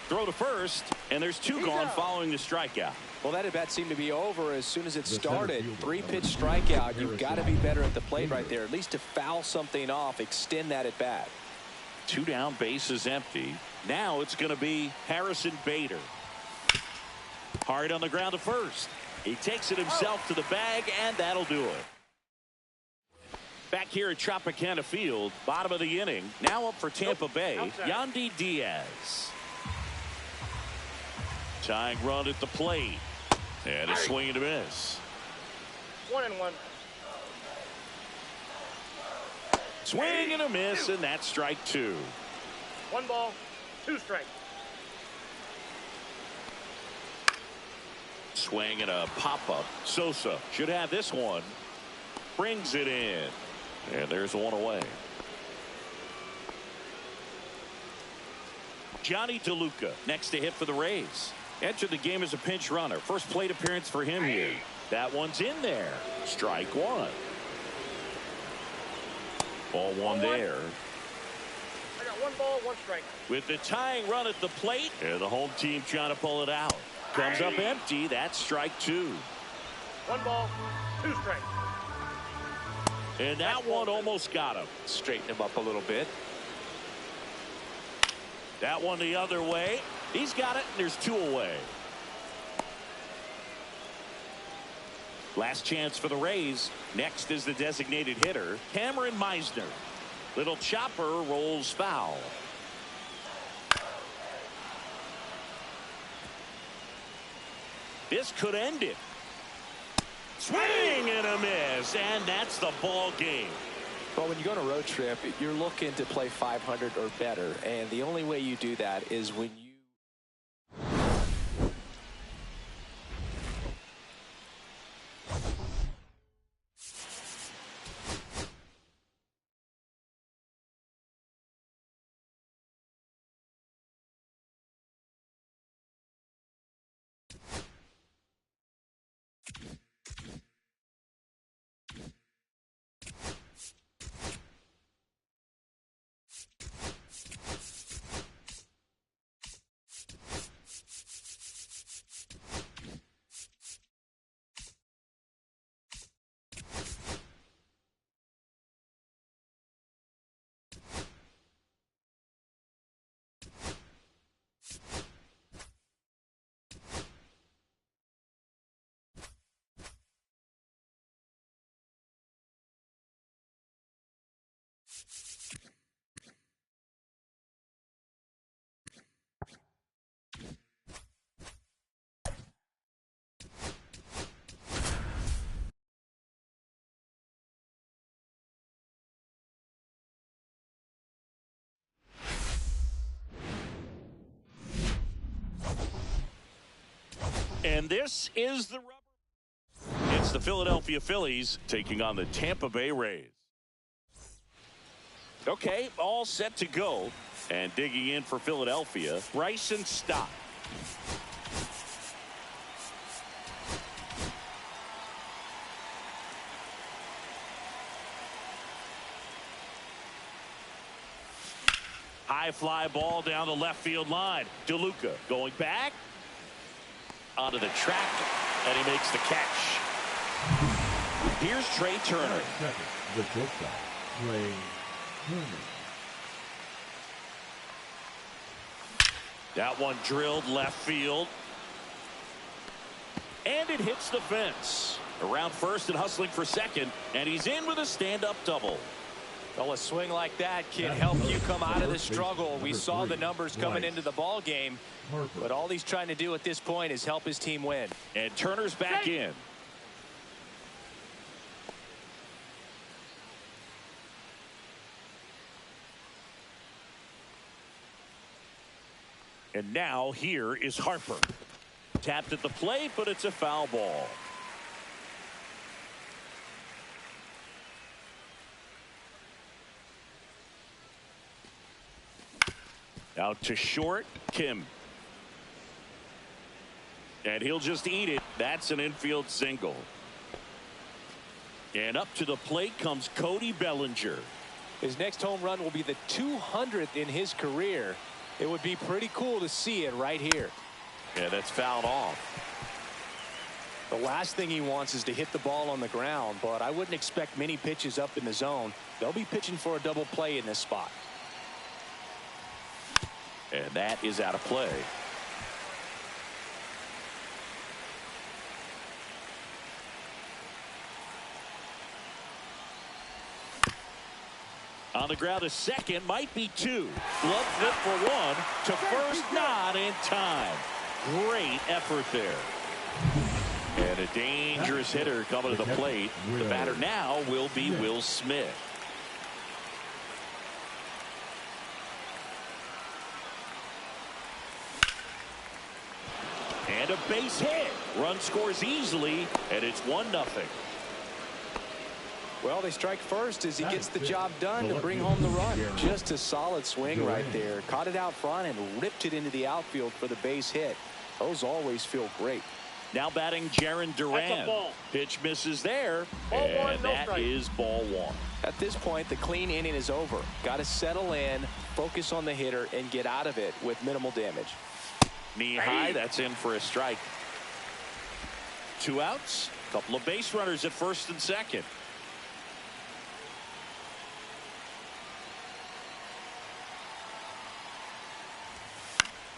Throw to first, and there's 2 gone following the strikeout. Well, that at bat seemed to be over as soon as it started. 3-pitch strikeout. You've got to be better at the plate right there, at least to foul something off, extend that at bat. 2 down, bases empty. Now it's going to be Harrison Bader. Hard on the ground to first. He takes it himself to the bag, and that'll do it. Back here at Tropicana Field, bottom of the inning. Now up for Tampa Bay, Yandy Diaz. Tying run at the plate. And a swing and a miss. 1-1. Swing and a miss, and that's strike 2. 1 ball, 2 strikes. Swing and a pop-up. Sosa should have this one. Brings it in. And there's one away. Johnny DeLuca next to hit for the Rays. Entered the game as a pinch runner. First plate appearance for him here. That one's in there. Strike 1. Ball 1 there. I got 1 ball, 1 strike. With the tying run at the plate, and the home team trying to pull it out. Comes up empty. That's strike 2. 1 ball, 2 strikes. And that one almost got him. Straighten him up a little bit. That one the other way. He's got it, and there's 2 away. Last chance for the Rays. Next is the designated hitter, Cameron Meisner. Little chopper rolls foul. This could end it. Swing and a miss, and that's the ball game. Well, when you go on a road trip, you're looking to play 500 or better, and the only way you do that is when you And this is the rubber. It's the Philadelphia Phillies taking on the Tampa Bay Rays. Okay, all set to go. And digging in for Philadelphia, Bryson Stott. High fly ball down the left field line. DeLuca going back onto the track, and he makes the catch. Here's Trey Turner. Second, the shortstop, Trey Turner. That one drilled left field. And it hits the fence. Around first and hustling for second, and he's in with a stand-up double. Well, a swing like that can help you come out of the struggle. We saw the numbers coming into the ball game, but all he's trying to do at this point is help his team win. And Turner's back in. And now here is Harper. Tapped at the plate, but it's a foul ball. Out to short, Kim. And he'll just eat it. That's an infield single. And up to the plate comes Cody Bellinger. His next home run will be the 200th in his career. It would be pretty cool to see it right here. Yeah, that's fouled off. The last thing he wants is to hit the ball on the ground, but I wouldn't expect many pitches up in the zone. They'll be pitching for a double play in this spot. And that is out of play. On the ground, a second, might be two. Glove flip for one, to first, not in time. Great effort there. And a dangerous hitter coming to the plate. The batter now will be Will Smith. And a base hit. Run scores easily, and it's 1-0. Well, they strike first as he gets the job done to bring home the run. Just a solid swing right there. Caught it out front and ripped it into the outfield for the base hit. Those always feel great. Now batting Jaron Duran. Pitch misses there, and that is ball one. At this point, the clean inning is over. Got to settle in, focus on the hitter, and get out of it with minimal damage. Knee high, that's in for a strike. 2 outs, couple of base runners at first and second.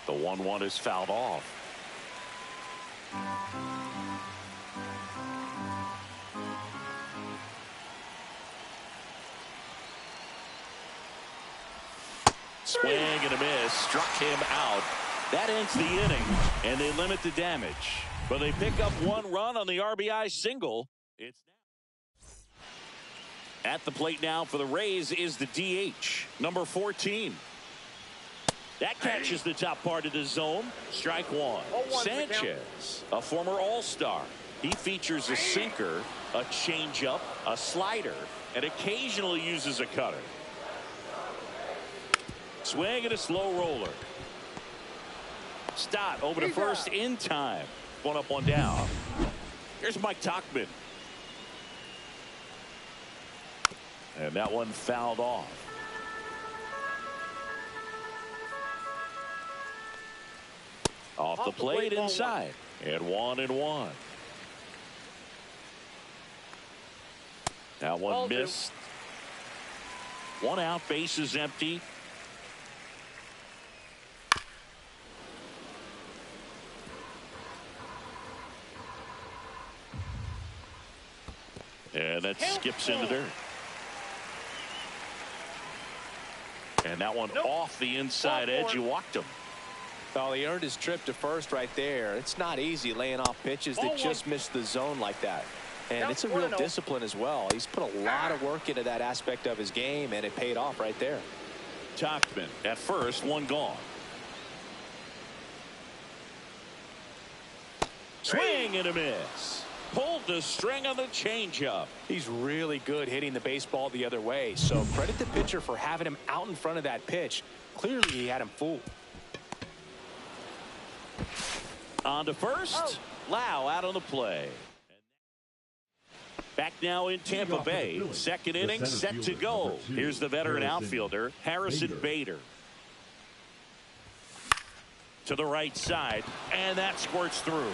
The 1-1 is fouled off. Swing and a miss, struck him out. That ends the inning, and they limit the damage. But they pick up 1 run on the RBI single. It's now at the plate now for the Rays is the DH, number 14. That catches the top part of the zone. Strike one. Sanchez, a former All-Star. He features a sinker, a changeup, a slider, and occasionally uses a cutter. Swing and a slow roller. Stott over to first in time. 1 up, 1 down. Here's Mike Tauchman. And that one fouled off. Off the plate inside. And 1-1. That one missed. 1 out, bases empty. And that skips into dirt. And that one off the inside edge. You walked him. Well, he earned his trip to first right there. It's not easy laying off pitches that just miss the zone like that. And it's a real discipline as well. He's put a lot of work into that aspect of his game, and it paid off right there. Tauchman at first, 1 gone. Swing and a miss. Pulled the string on the changeup. He's really good hitting the baseball the other way. So credit the pitcher for having him out in front of that pitch. Clearly he had him fooled. On to first. Lau out on the play. Back now in Tampa Bay. Second inning set to go. Here's the veteran outfielder, Harrison Bader. To the right side, and that squirts through.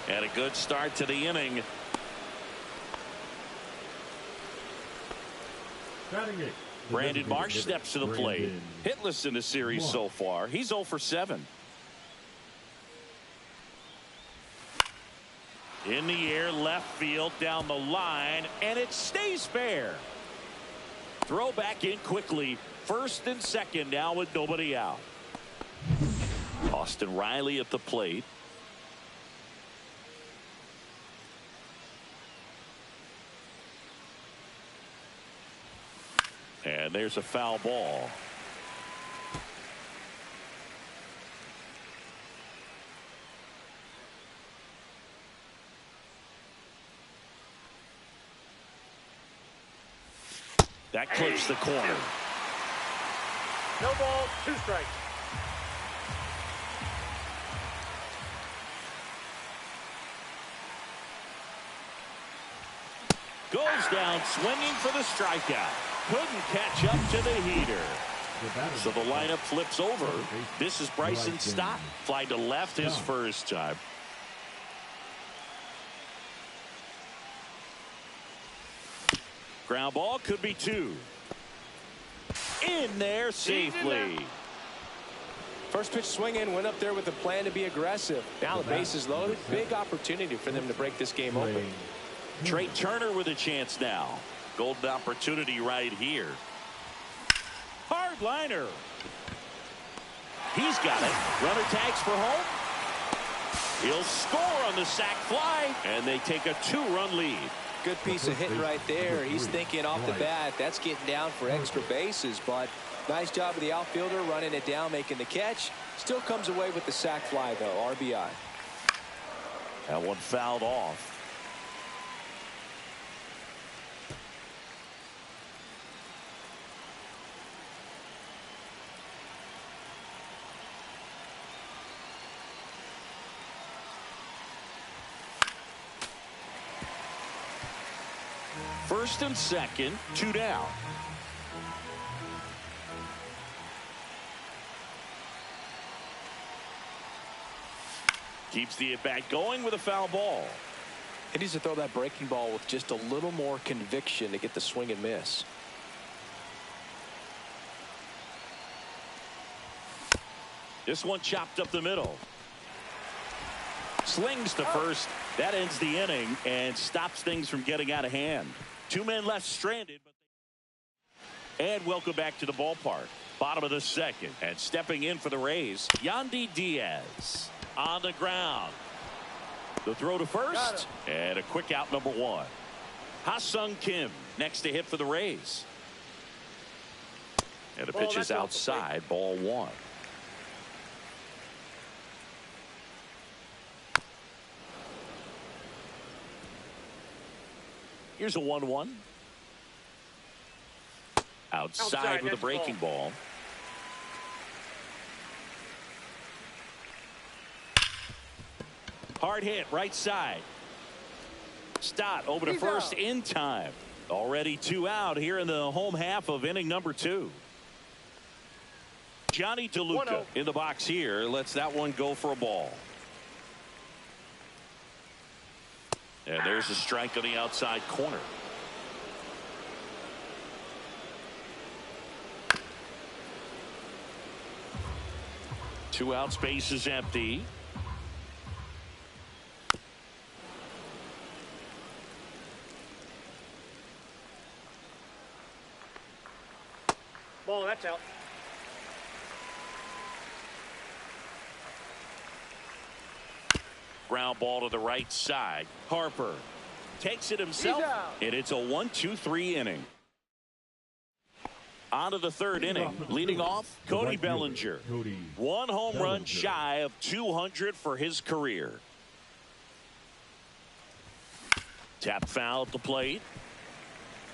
And a good start to the inning. Brandon Marsh steps to the plate. Hitless in the series so far. He's 0 for 7. In the air, left field, down the line, and it stays fair. Throw back in quickly. First and second now with nobody out. Austin Riley at the plate. And there's a foul ball. That clips the corner. No ball, 2 strikes. Goes down swinging for the strikeout. Couldn't catch up to the heater. So the lineup flips over. This is Bryson Stott. Fly to left his first time. Ground ball could be 2. In there safely. First pitch swinging, went up there with a plan to be aggressive. Now the base is loaded. Big opportunity for them to break this game open. Trey Turner with a chance now. Golden opportunity right here. Hard liner. He's got it. Runner tags for home. He'll score on the sac fly, and they take a 2-run lead. Good piece of hitting right there. He's thinking off the bat, that's getting down for extra bases, but nice job of the outfielder running it down, making the catch. Still comes away with the sac fly, though. RBI. That one fouled off. First and second, 2 down. Keeps the at-bat going with a foul ball. He needs to throw that breaking ball with just a little more conviction to get the swing and miss. This one chopped up the middle. Slings to first. That ends the inning and stops things from getting out of hand. 2 men left stranded. And welcome back to the ballpark. Bottom of the second. And stepping in for the Rays, Yandy Diaz on the ground. The throw to first. And a quick out, number 1. Ha-Sung Kim next to hit for the Rays. And the pitch is outside. Ball 1. Here's a 1-1. Outside with a breaking ball. Hard hit, right side. Stott over to first in time. Already 2 out here in the home half of inning number 2. Johnny DeLuca in the box here. Lets that one go for a ball. And there's a strike on the outside corner. Two out, space is empty. Ball, that's out. Ground ball to the right side. Harper takes it himself, and it's a 1-2-3 inning. On to the third inning. Leading off, Cody Bellinger. 1 home run shy of 200 for his career. Tap foul at the plate.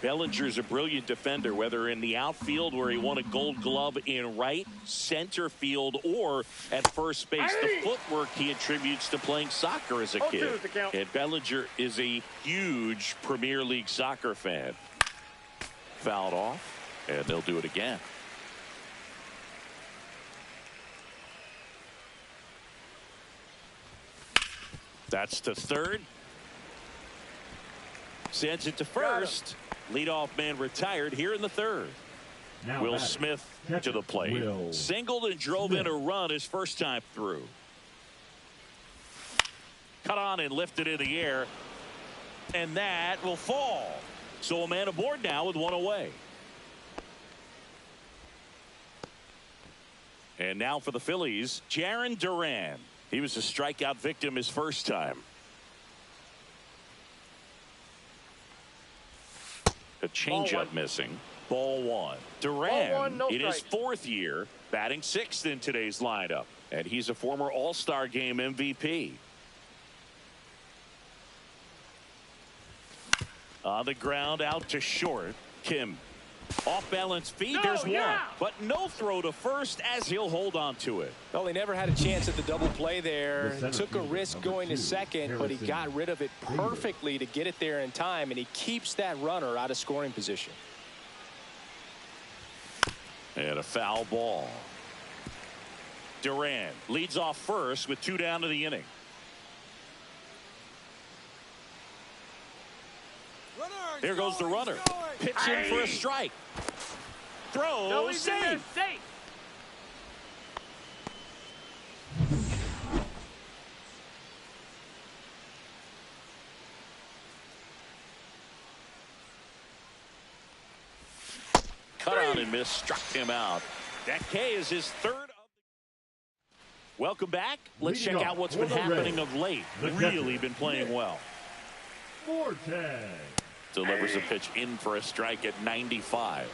Bellinger's a brilliant defender, whether in the outfield where he won a Gold Glove in right, center field, or at first base. The footwork he attributes to playing soccer as a kid. And Bellinger is a huge Premier League soccer fan. Fouled off, and they'll do it again. That's to third. Sends it to first. Leadoff man retired here in the third. Now Will Smith to the plate. Singled and drove in a run his first time through. Cut on and lifted in the air. And that will fall. So a man aboard now with 1 away. And now for the Phillies, Jarren Duran. He was a strikeout victim his first time. A changeup missing. Ball 1. Duran in his 4th year, batting 6th in today's lineup. And he's a former All-Star Game MVP. On the ground, out to short. Kim. Off balance feed. There's one. But no throw to first as he'll hold on to it. Well, he never had a chance at the double play there. Took a risk going to second, but he got rid of it perfectly to get it there in time, and he keeps that runner out of scoring position. And a foul ball. Duran leads off first with 2 down to the inning. Here goes the runner. Pitching for a strike. Throw safe. Cut on and miss, struck him out. That K is his third. Welcome back. Let's check out what's been happening of late. Really been playing well. Delivers a pitch in for a strike at 95.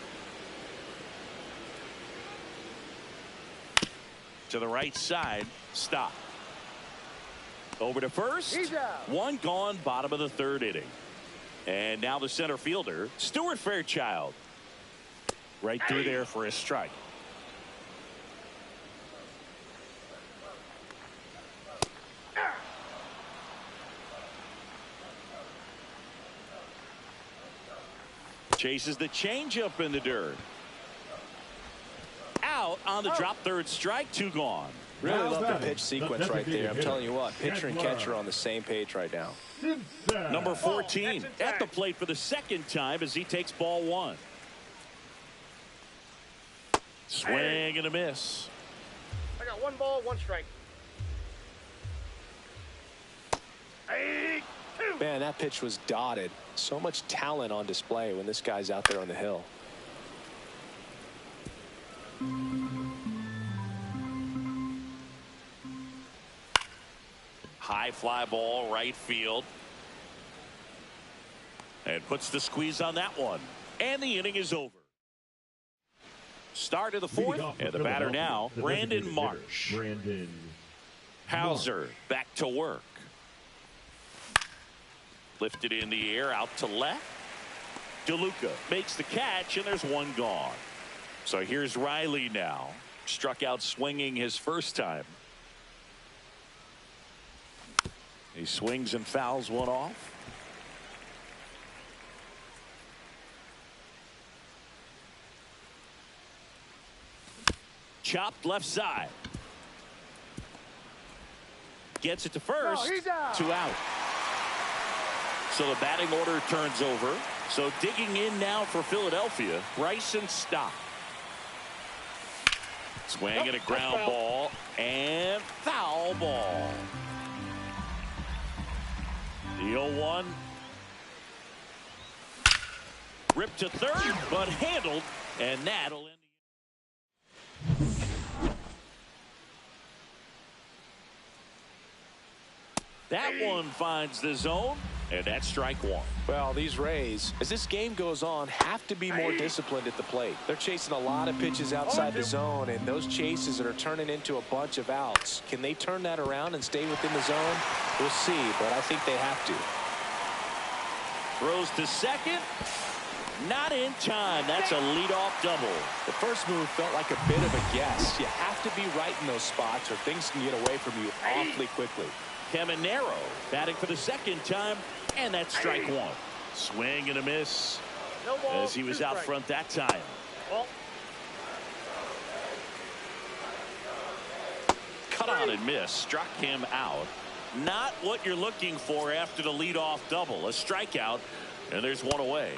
To the right side, stop. Over to first. One gone, bottom of the third inning. And now the center fielder, Stuart Fairchild. Right through there for a strike. Chases the changeup in the dirt. Out on the drop, third strike, 2 gone. Really love the pitch sequence right there. I'm telling you what, pitcher and catcher are on the same page right now. Number 14 at the plate for the second time as he takes ball 1. Swing and a miss. I got 1 ball, 1 strike. Man, that pitch was dotted. So much talent on display when this guy's out there on the hill. High fly ball, right field. And puts the squeeze on that one. And the inning is over. Start of the 4th, and the batter now, Brandon Marsh. Hauser back to work. Lifted in the air, out to left. DeLuca makes the catch, and there's 1 gone. So here's Riley now. Struck out swinging his first time. He swings and fouls one off. Chopped left side. Gets it to first. 2 out. So the batting order turns over. So digging in now for Philadelphia, Bryson Stott. Swing and a ground ball and foul ball. The 0-1. Ripped to third, but handled, and that'll end. That one finds the zone, and that's strike 1. Well, these Rays, as this game goes on, have to be more disciplined at the plate. They're chasing a lot of pitches outside the zone, and those chases that are turning into a bunch of outs. Can they turn that around and stay within the zone? We'll see, but I think they have to. Throws to second. Not in time. That's a leadoff double. The first move felt like a bit of a guess. You have to be right in those spots, or things can get away from you awfully quickly. Caminero batting for the second time, and that's strike 1. Swing and a miss as he was out front that time. Cut on and miss, struck him out. Not what you're looking for after the leadoff double. A strikeout, and there's 1 away.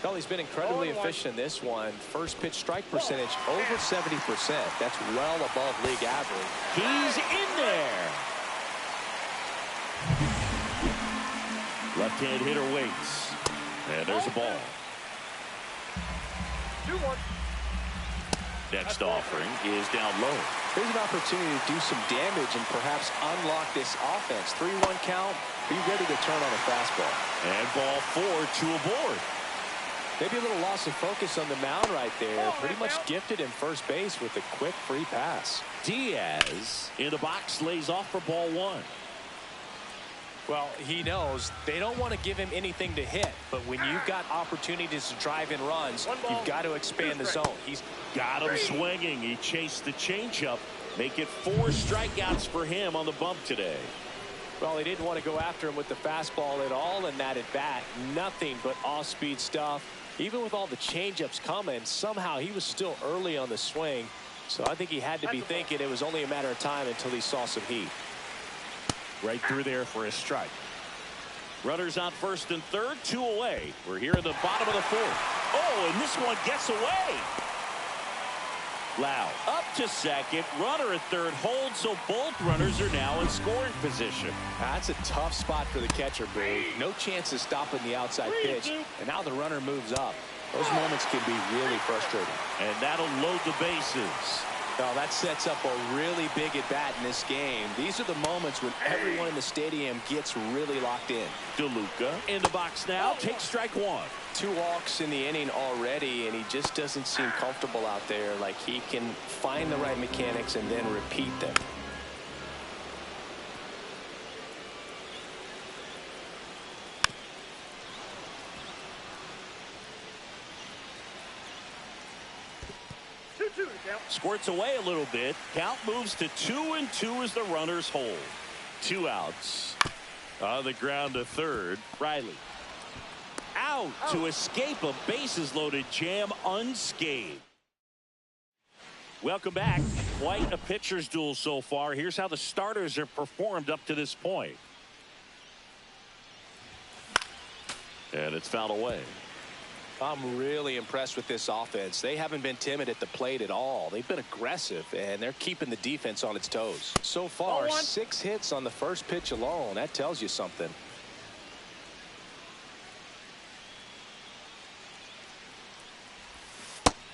Well, he's been incredibly efficient in this one. First pitch strike percentage over 70%. That's well above league average. He's in there. Left-hand hitter waits. And there's a ball. 2-1. Next offering is down low. Here's an opportunity to do some damage and perhaps unlock this offense. 3-1 count. Be ready to turn on a fastball. And ball 4, 2 aboard. Maybe a little loss of focus on the mound right there. Pretty much gifted in first base with a quick free pass. Diaz in the box lays off for ball 1. Well, he knows they don't want to give him anything to hit, but when you've got opportunities to drive in runs, you've got to expand the zone. He's got him swinging. He chased the changeup. Make it 4 strikeouts for him on the bump today. Well, he didn't want to go after him with the fastball at all in that at bat. Nothing but off-speed stuff. Even with all the changeups coming, somehow he was still early on the swing. So I think he had to be thinking it was only a matter of time until he saw some heat. Right through there for a strike. Runners on first and third, 2 away. We're here at the bottom of the 4th. Oh, and this one gets away. Lau up to second. Runner at third holds, so both runners are now in scoring position. That's a tough spot for the catcher, Boo. No chance of stopping the outside pitch. And now the runner moves up. Those moments can be really frustrating. And that'll load the bases. Now that sets up a really big at-bat in this game. These are the moments when everyone in the stadium gets really locked in. DeLuca in the box now. Takes strike one. 2 walks in the inning already, and he just doesn't seem comfortable out there. Like he can find the right mechanics and then repeat them. Squirts away a little bit. Count moves to 2-2 as the runners hold. 2 outs. On the ground to third. Riley. Out to escape a bases loaded jam unscathed. Welcome back. Quite a pitcher's duel so far. Here's how the starters have performed up to this point. And it's fouled away. I'm really impressed with this offense. They haven't been timid at the plate at all. They've been aggressive, and they're keeping the defense on its toes. So far, 6 hits on the first pitch alone. That tells you something.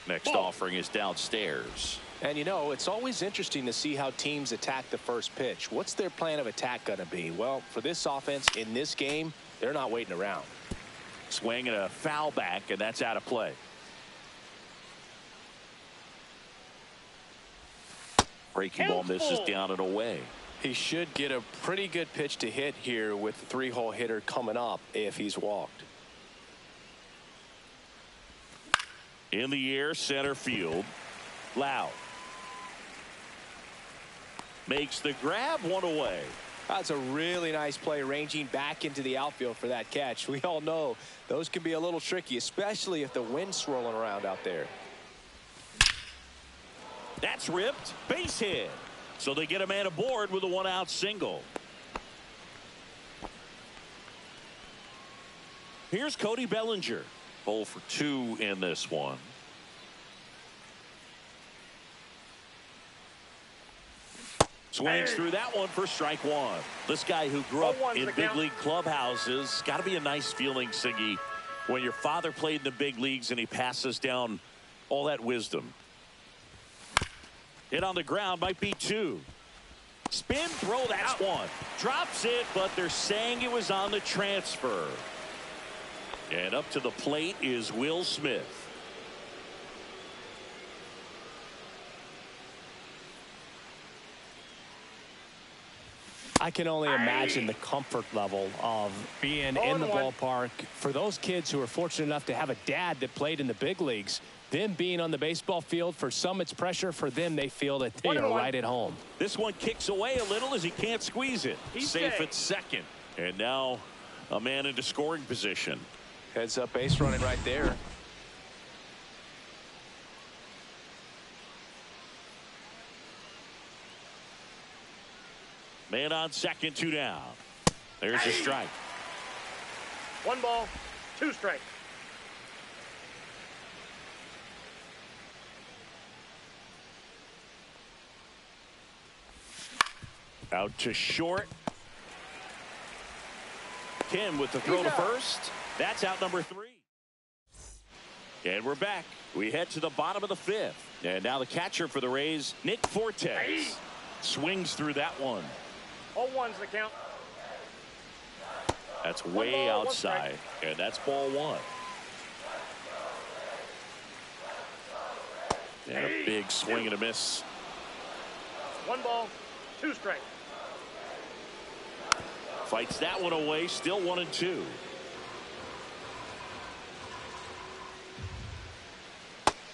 Next offering is downstairs. And, you know, it's always interesting to see how teams attack the first pitch. What's their plan of attack going to be? Well, for this offense in this game, they're not waiting around. Swing and a foul back, and that's out of play. Breaking ball misses down and away. He should get a pretty good pitch to hit here with the 3-hole hitter coming up if he's walked. In the air, center field. Lau makes the grab, 1 away. That's a really nice play, ranging back into the outfield for that catch. We all know those can be a little tricky, especially if the wind's swirling around out there. That's ripped. Base hit. So they get a man aboard with a 1-out single. Here's Cody Bellinger. 0 for 2 in this one. Swings through that one for strike 1. This guy who grew up in big league clubhouses, got to be a nice feeling, Siggy, when your father played in the big leagues and he passes down all that wisdom. Hit on the ground, might be 2. Spin throw, that's 1. Drops it, but they're saying it was on the transfer. And up to the plate is Will Smith. I can only imagine the comfort level of being in the ballpark. For those kids who are fortunate enough to have a dad that played in the big leagues, them being on the baseball field, for some it's pressure. For them, they feel that they are right at home. This one kicks away a little as he can't squeeze it. He's safe at second. And now a man into scoring position. Heads up base running right there. Man on second, 2 down. There's a strike. 1 ball, 2 strikes. Out to short. Kim with the throw to first. That's out number 3. And we're back. We head to the bottom of the 5th. And now the catcher for the Rays, Nick Fortes. Swings through that one. All 1's the count. That's way outside. And that's ball 1. And a big swing and a miss. 1 ball, 2 strikes. Fights that one away. Still 1-2.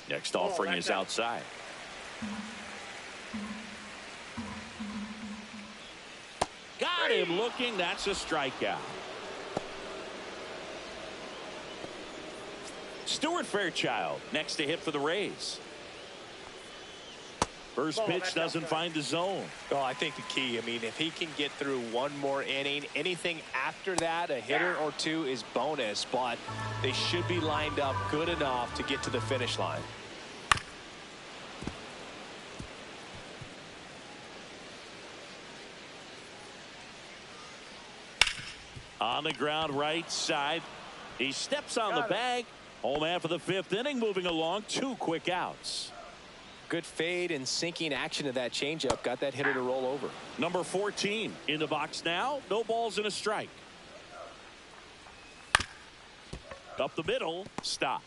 Next offering is outside. Got him looking. That's a strikeout. Stuart Fairchild next to hit for the Rays. First pitch doesn't find the zone. Oh, I think the key, I mean, if he can get through 1 more inning, anything after that, a hitter or 2 is bonus, but they should be lined up good enough to get to the finish line. On the ground right side. He steps on the bag. Home man for the 5th inning, moving along, 2 quick outs. Good fade and sinking action of that changeup. Got that hitter to roll over. Number 14 in the box now. No balls and a strike. Up the middle. Stop.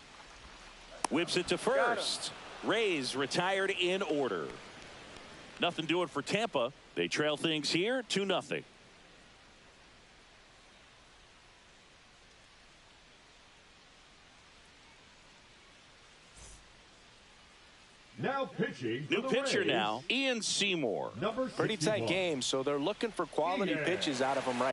Whips it to first. Rays retired in order. Nothing doing for Tampa. They trail things here 2-0. Now pitching. New pitcher Rays, now, Ian Seymour. Pretty tight game, so they're looking for quality pitches out of him right.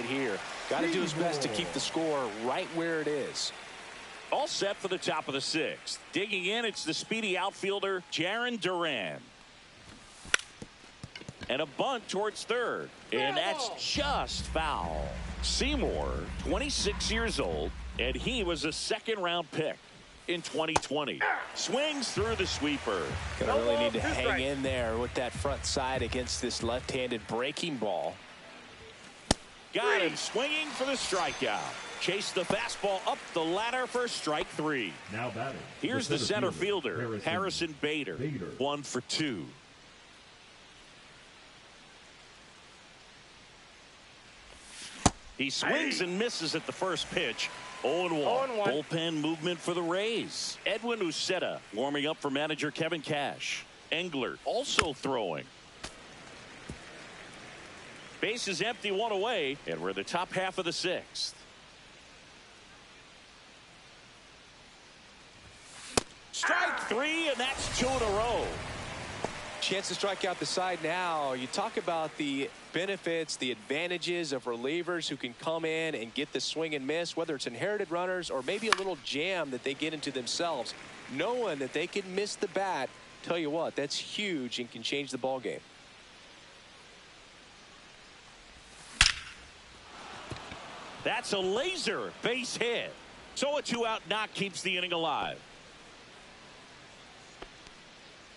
Here. Got to do his best to keep the score right where it is. All set for the top of the 6th. Digging in, it's the speedy outfielder, Jarren Duran. And a bunt towards third. And that's just foul. Seymour, 26 years old, and he was a 2nd-round pick in 2020. Swings through the sweeper. Gonna really need to hang in there with that front side against this left-handed breaking ball. Got him swinging for the strikeout. Chase the fastball up the ladder for strike 3. Now batting. Here's the center fielder, Harrison Bader. 1 for 2. He swings and misses at the first pitch. 0-1. Bullpen movement for the Rays. Edwin Uceta warming up for manager Kevin Cash. Engler also throwing. Base is empty, 1 away, and we're in the top half of the 6th. Strike 3, and that's 2 in a row. Chance to strike out the side now. You talk about the benefits, the advantages of relievers who can come in and get the swing and miss, whether it's inherited runners or maybe a little jam that they get into themselves. Knowing that they can miss the bat, tell you what, that's huge and can change the ball game. That's a laser base hit. So a 2-out knock keeps the inning alive.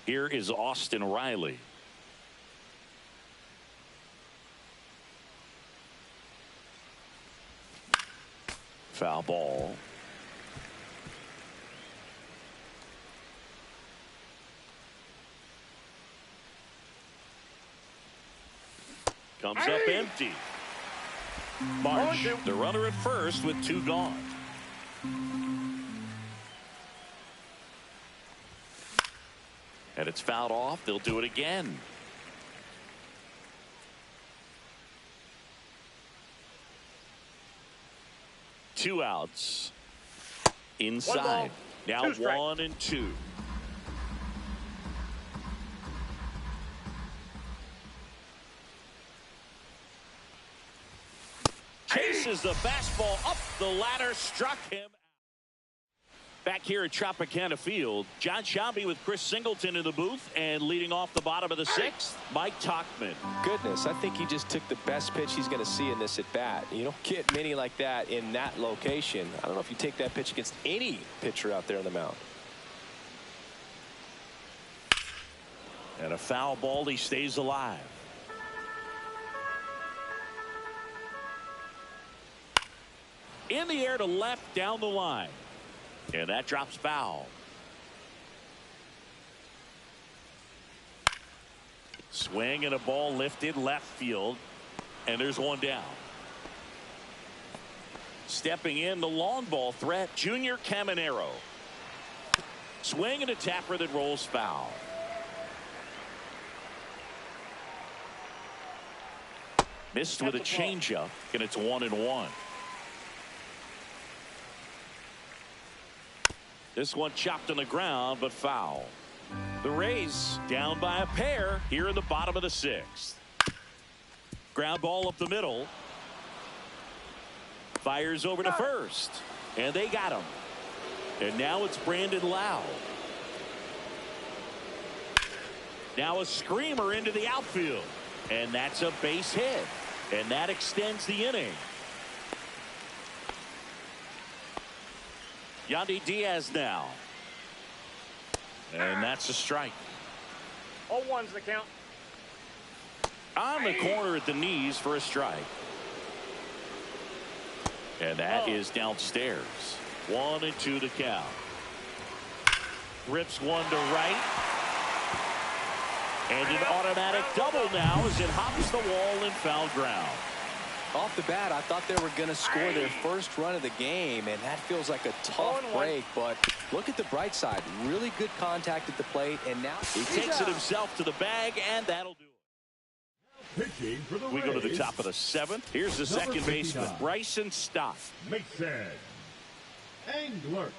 Here is Austin Riley. Foul ball. Comes up empty. Marsh, the runner at first with 2 gone. And it's fouled off. They'll do it again. Two outs. Inside. Now 1 and 2. Chases the fastball up the ladder, struck him. Back here at Tropicana Field, John Sciambi with Chris Singleton in the booth, and leading off the bottom of the 6th, Mike Tauchman. Goodness, I think he just took the best pitch he's going to see in this at bat. You don't get many like that in that location. I don't know if you take that pitch against any pitcher out there on the mound. And a foul ball, he stays alive. In the air to left down the line. And that drops foul. Swing and a ball lifted left field. And there's one down. Stepping in the long ball threat, Junior Caminero. Swing and a tapper that rolls foul. Missed with a changeup, and it's 1-1. This one chopped on the ground, but foul. The Rays down by a pair here in the bottom of the 6th. Ground ball up the middle. Fires over to first, and they got him. And now it's Brandon Lau. Now a screamer into the outfield, and that's a base hit, and that extends the inning. Yandy Diaz now, and that's a strike. 0-1's the count. On the corner at the knees for a strike. And that is downstairs. 1-2 to count. Rips one to right. And an automatic double now as it hops the wall and foul ground. Off the bat, I thought they were going to score their first run of the game, and that feels like a tough break. But look at the bright side. Really good contact at the plate, and now he takes it himself to the bag, and that'll do it. We go to the top of the 7th. Here's the second baseman, Bryson Stott. Mason Anglers.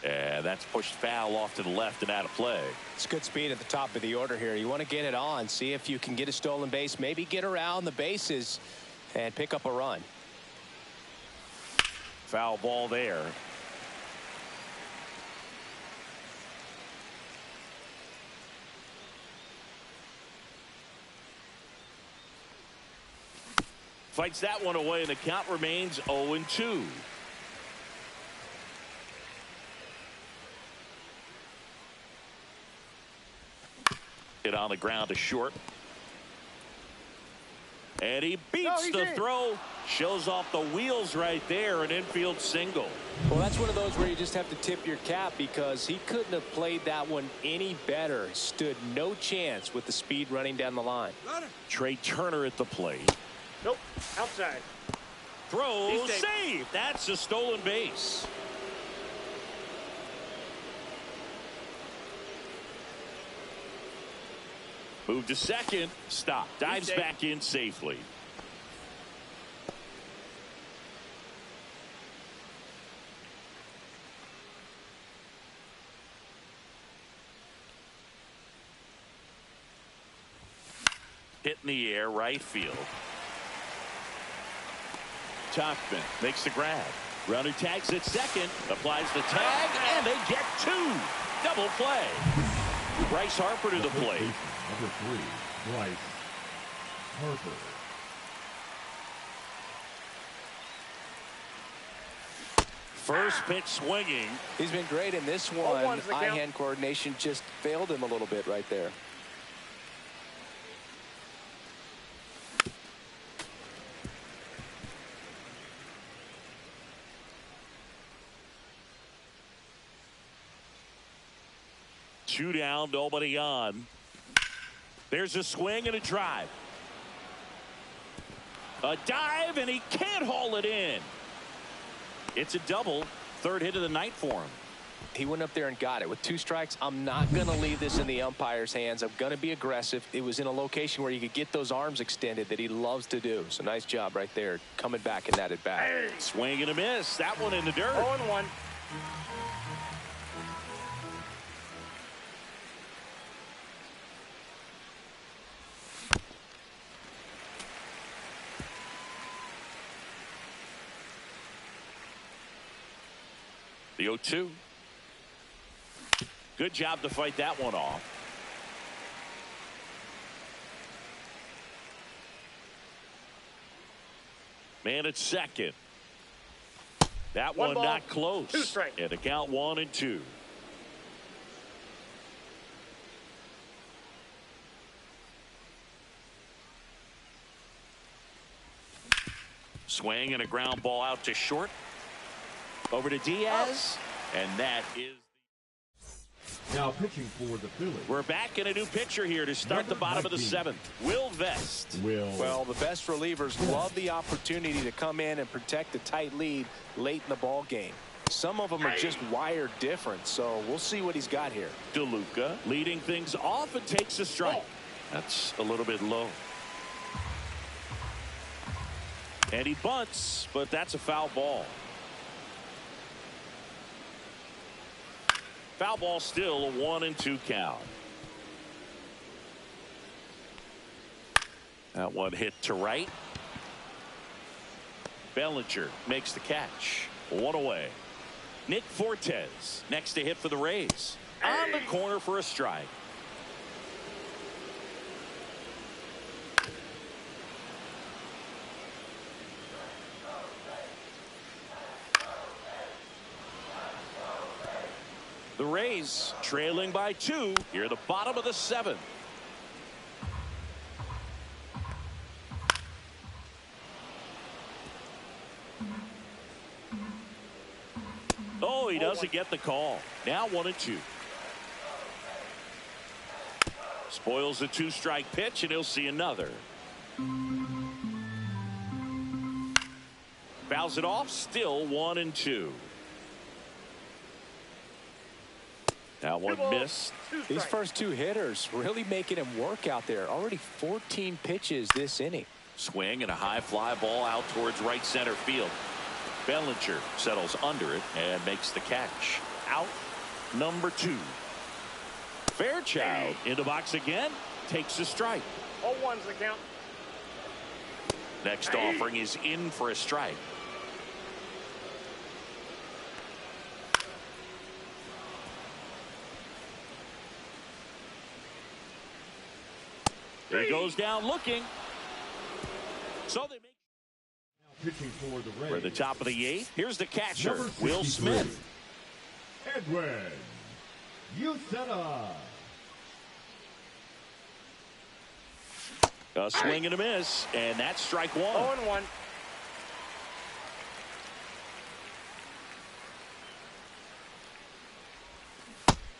And that's pushed foul off to the left and out of play. It's good speed at the top of the order here. You want to get it on, see if you can get a stolen base, maybe get around the bases and pick up a run. Foul ball there. Fights that one away, and the count remains 0-2. Hit on the ground to short. And he beats the throw. Shows off the wheels right there. An infield single. Well, that's one of those where you just have to tip your cap because he couldn't have played that one any better. Stood no chance with the speed running down the line. Trey Turner at the plate. Nope. Outside. Throw save. That's a stolen base. Move to second. Stop. Dives back in safely. Hit in the air, right field. Topman makes the grab. Runner tags at second, applies the tag, and they get 2. Double play. Bryce Harper to the plate. Number 3, Bryce Harper. First pitch swinging. He's been great in this one. Eye-hand coordination just failed him a little bit right there. Two down, nobody on. There's a swing and a drive. A dive, and he can't haul it in. It's a double. Third hit of the night for him. He went up there and got it. With 2 strikes, I'm not going to leave this in the umpire's hands. I'm going to be aggressive. It was in a location where you could get those arms extended that he loves to do. So nice job right there, coming back in that at bat. Swing and a miss. That one in the dirt. 0-1. The 0-2. Good job to fight that one off. Man at second. That one not close. 2 strikes. And the count 1-2. Swing and a ground ball out to short. Over to Diaz. And that is. Now pitching for the Phillies. We're back in a new pitcher here to start the bottom of the 7th. Will Vest. Well, the best relievers love the opportunity to come in and protect a tight lead late in the ball game. Some of them are just wired different, so we'll see what he's got here. DeLuca leading things off and takes a strike. That's a little bit low. And he bunts, but that's a foul ball. Foul ball, still a 1-2 count. That one hit to right. Bellinger makes the catch. 1 away. Nick Fortes next to hit for the Rays. On the corner for a strike. The Rays trailing by 2 here at the bottom of the 7th. Oh, he doesn't get the call. Now 1-2. Spoils the 2-strike pitch, and he'll see another. Fouls it off, still 1-2. That one missed. These first 2 hitters really making him work out there. Already 14 pitches this inning. Swing and a high fly ball out towards right center field. Bellinger settles under it and makes the catch. Out number 2. Fairchild in the box again. Takes a strike. 0-1's the count. Next offering is in for a strike. He goes down looking. So they make. Now pitching for the Rays. We're at the top of the 8th. Here's the catcher, Will Smith. Edwin Uceta. A swing and a miss, and that's strike 1. 0-1.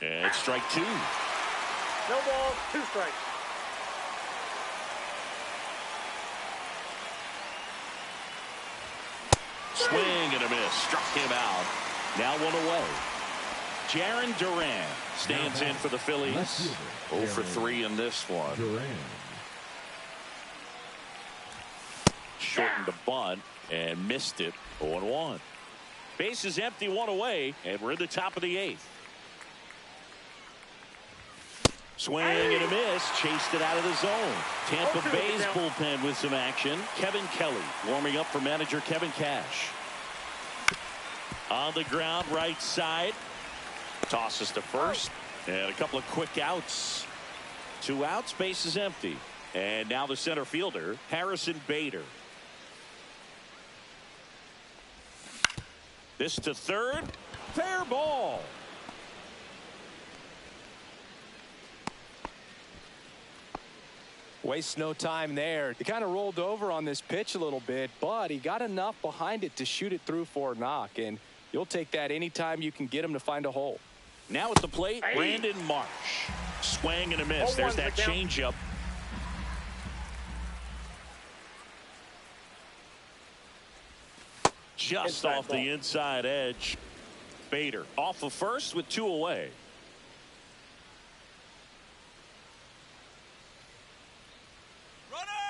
And it's strike 2. No ball, 2 strikes. Swing and a miss. Struck him out. Now 1 away. Jaron Duran stands in for the Phillies. 0 for 3 in this one. Duran. Shortened the bunt and missed it. 0-1. Base is empty, 1 away, and we're in the top of the 8th. Swing and a miss. Chased it out of the zone. Tampa Bay's bullpen with some action. Kevin Kelly warming up for manager Kevin Cash. On the ground, right side. Tosses to first. And a couple of quick outs. 2 outs, base is empty. And now the center fielder, Harrison Bader. This to third. Fair ball. Wastes no time there. He kind of rolled over on this pitch a little bit, but he got enough behind it to shoot it through for a knock, and you'll take that anytime you can get him to find a hole. Now at the plate, Brandon Marsh. Swing and a miss. There's that changeup. Just off the inside edge. Bader off of first with 2 away.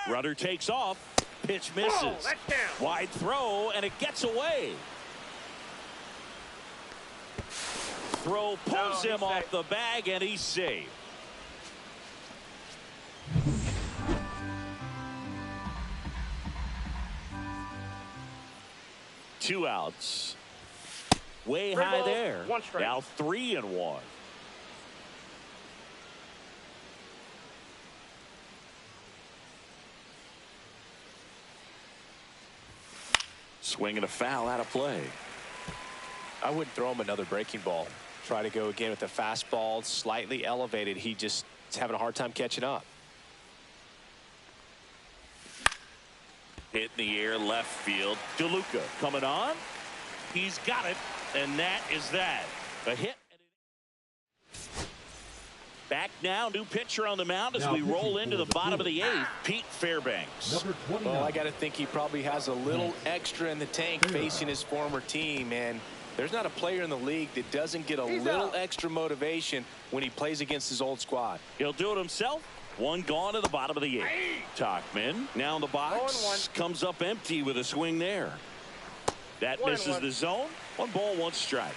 Runner takes off. Pitch misses. Wide throw, and it gets away. Throw pulls him off the bag, and he's safe. Two outs. Way high there. Now 3-1. Swing and a foul out of play. I wouldn't throw him another breaking ball. Try to go again with the fastball slightly elevated. He just is having a hard time catching up. Hit in the air left field. DeLuca coming on. He's got it, and that is that. A hit. Back now, new pitcher on the mound as we roll into the bottom of the 8th, Pete Fairbanks. Well, I got to think he probably has a little extra in the tank facing his former team, and there's not a player in the league that doesn't get a little extra motivation when he plays against his old squad. He'll do it himself. One gone to the bottom of the 8th. Tachman now in the box, comes up empty with a swing there. That misses the zone. 1 ball, 1 strike.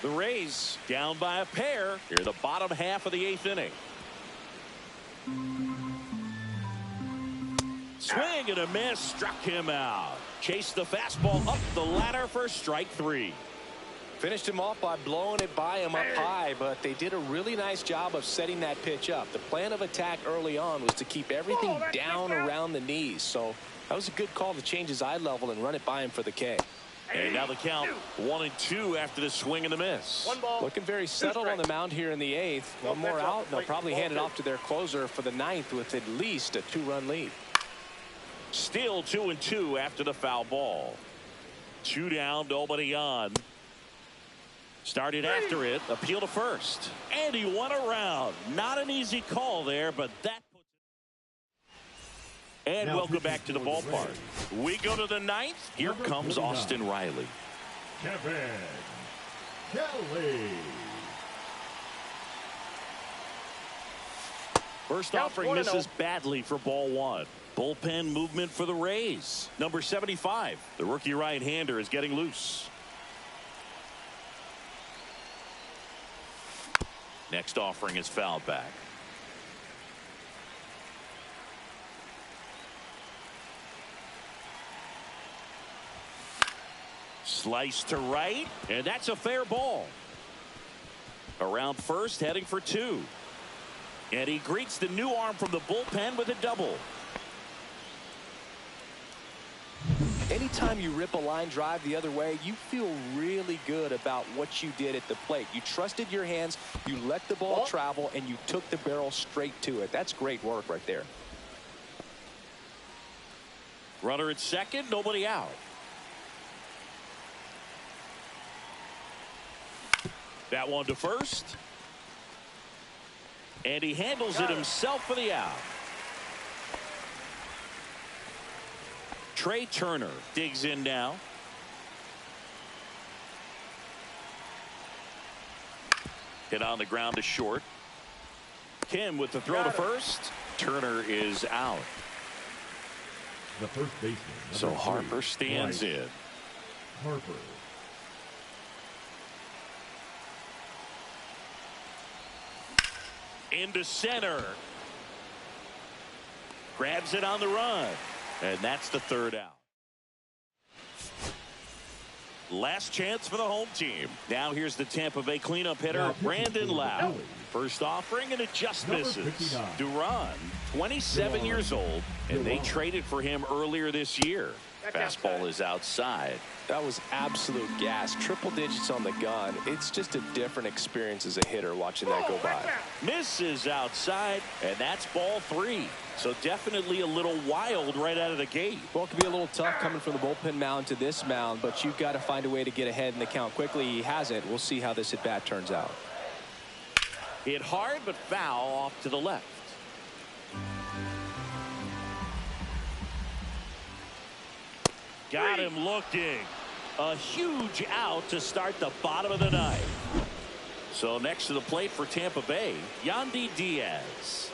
The Rays down by a pair here in the bottom half of the 8th inning. Swing and a miss, struck him out. Chased the fastball up the ladder for strike 3. Finished him off by blowing it by him up high, but they did a really nice job of setting that pitch up. The plan of attack early on was to keep everything down around the knees, so that was a good call to change his eye level and run it by him for the K. And now the count 1-2 after the swing and the miss. Looking very settled on the mound here in the 8th. One more out, and they'll probably hand it off to their closer for the 9th with at least a 2-run lead. Still 2-2 after the foul ball. 2 down, nobody on. Started after it, appeal to first. And he won around. Not an easy call there, but that puts it. And welcome back to the ballpark. We go to the 9th. Here comes Austin Riley. Kevin Kelly. First offering misses badly for ball 1. Bullpen movement for the Rays. Number 75, the rookie right-hander, is getting loose. Next offering is fouled back. Slice to right, and that's a fair ball. Around first, heading for 2. And he greets the new arm from the bullpen with a double. Anytime you rip a line drive the other way, you feel really good about what you did at the plate. You trusted your hands, you let the ball travel, and you took the barrel straight to it. That's great work right there. Runner at second, nobody out. That one to first. And he handles it himself for the out. Trey Turner digs in now. Hit on the ground to short. Kim with the throw to first. Turner is out. The first baseman. So Harper stands in. Harper. Into center. Grabs it on the run. And that's the 3rd out. Last chance for the home team. Now here's the Tampa Bay cleanup hitter, Brandon Lau. First offering, and it just misses. Duran, 27 years old, and they traded for him earlier this year. Fastball is outside. That was absolute gas. Triple digits on the gun. It's just a different experience as a hitter watching that go by. Misses outside, and that's ball 3. So definitely a little wild right out of the gate. Well, it can be a little tough coming from the bullpen mound to this mound, but you've got to find a way to get ahead in the count quickly. He hasn't. We'll see how this at bat turns out. Hit hard, but foul off to the left. Got him looking. A huge out to start the bottom of the 9th. So next to the plate for Tampa Bay, Yandy Diaz.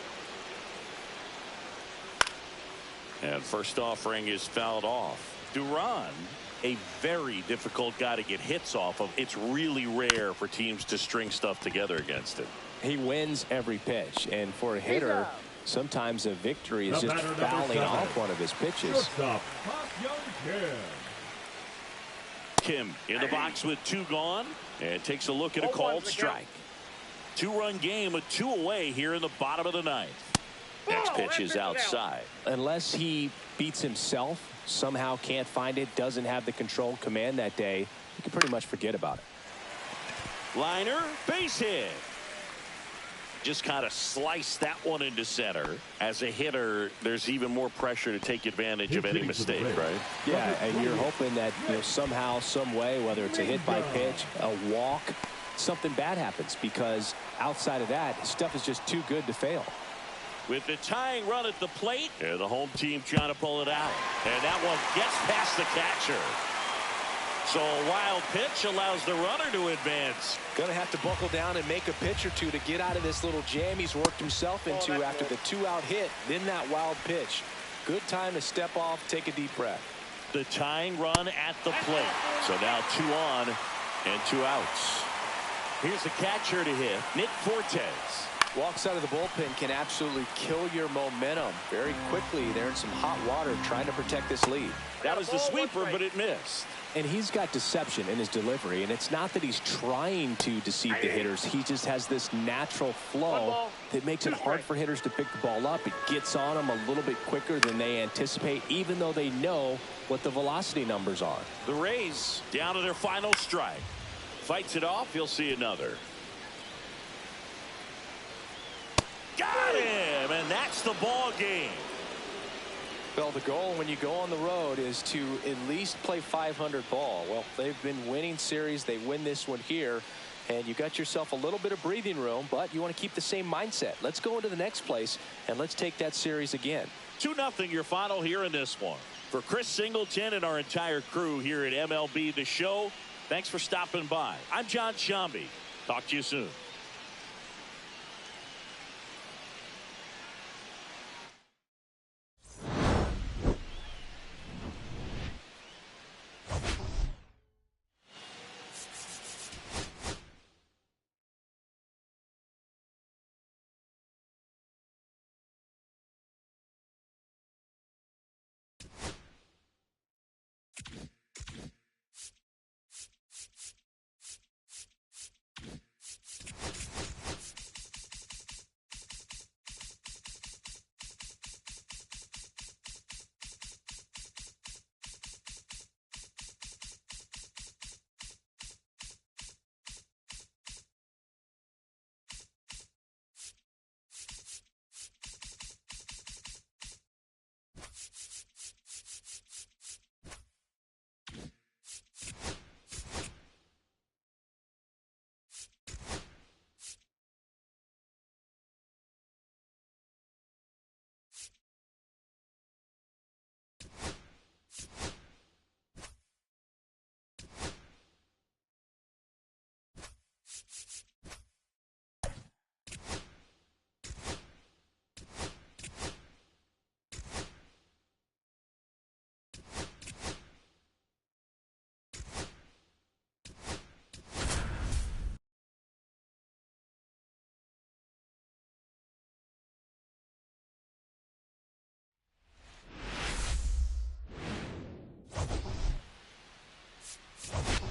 And first offering is fouled off. Duran, a very difficult guy to get hits off of. It's really rare for teams to string stuff together against him. He wins every pitch, and for a hitter, sometimes a victory is just fouling off one of his pitches. Kim in the box with 2 gone, and takes a look at a called strike. 2-run game, a 2 away here in the bottom of the 9th. Next pitch is outside. Unless he beats himself, somehow can't find it, doesn't have the control command that day, you can pretty much forget about it. Liner, base hit. just kind of sliced that one into center. As a hitter, there's even more pressure to take advantage of any mistake, right? Yeah, and you're hoping that, you know, somehow, some way, whether it's a hit by pitch, a walk, something bad happens, because outside of that, stuff is just too good to fail. With the tying run at the plate, and the home team trying to pull it out. And that one gets past the catcher. So a wild pitch allows the runner to advance. Gonna have to buckle down and make a pitch or two to get out of this little jam he's worked himself into after the 2-out hit, then that wild pitch. Good time to step off, take a deep breath. The tying run at the plate. So now 2 on and 2 outs. Here's the catcher to hit, Nick Fortes. Walks out of the bullpen can absolutely kill your momentum very quickly. They're in some hot water trying to protect this lead. That was the sweeper, but it missed. And he's got deception in his delivery, and it's not that he's trying to deceive the hitters. He just has this natural flow that makes it hard for hitters to pick the ball up. It gets on them a little bit quicker than they anticipate, even though they know what the velocity numbers are. The Rays down to their final strike. Fights it off. He'll see another. Got him, and that's the ball game. Well, the goal when you go on the road is to at least play 500 ball. Well, they've been winning series. They win this one here, and you got yourself a little bit of breathing room, but you want to keep the same mindset. Let's go into the next place, and let's take that series again. 2-0 your final here in this one. For Chris Singleton and our entire crew here at MLB The Show, thanks for stopping by. I'm John Shambi. Talk to you soon.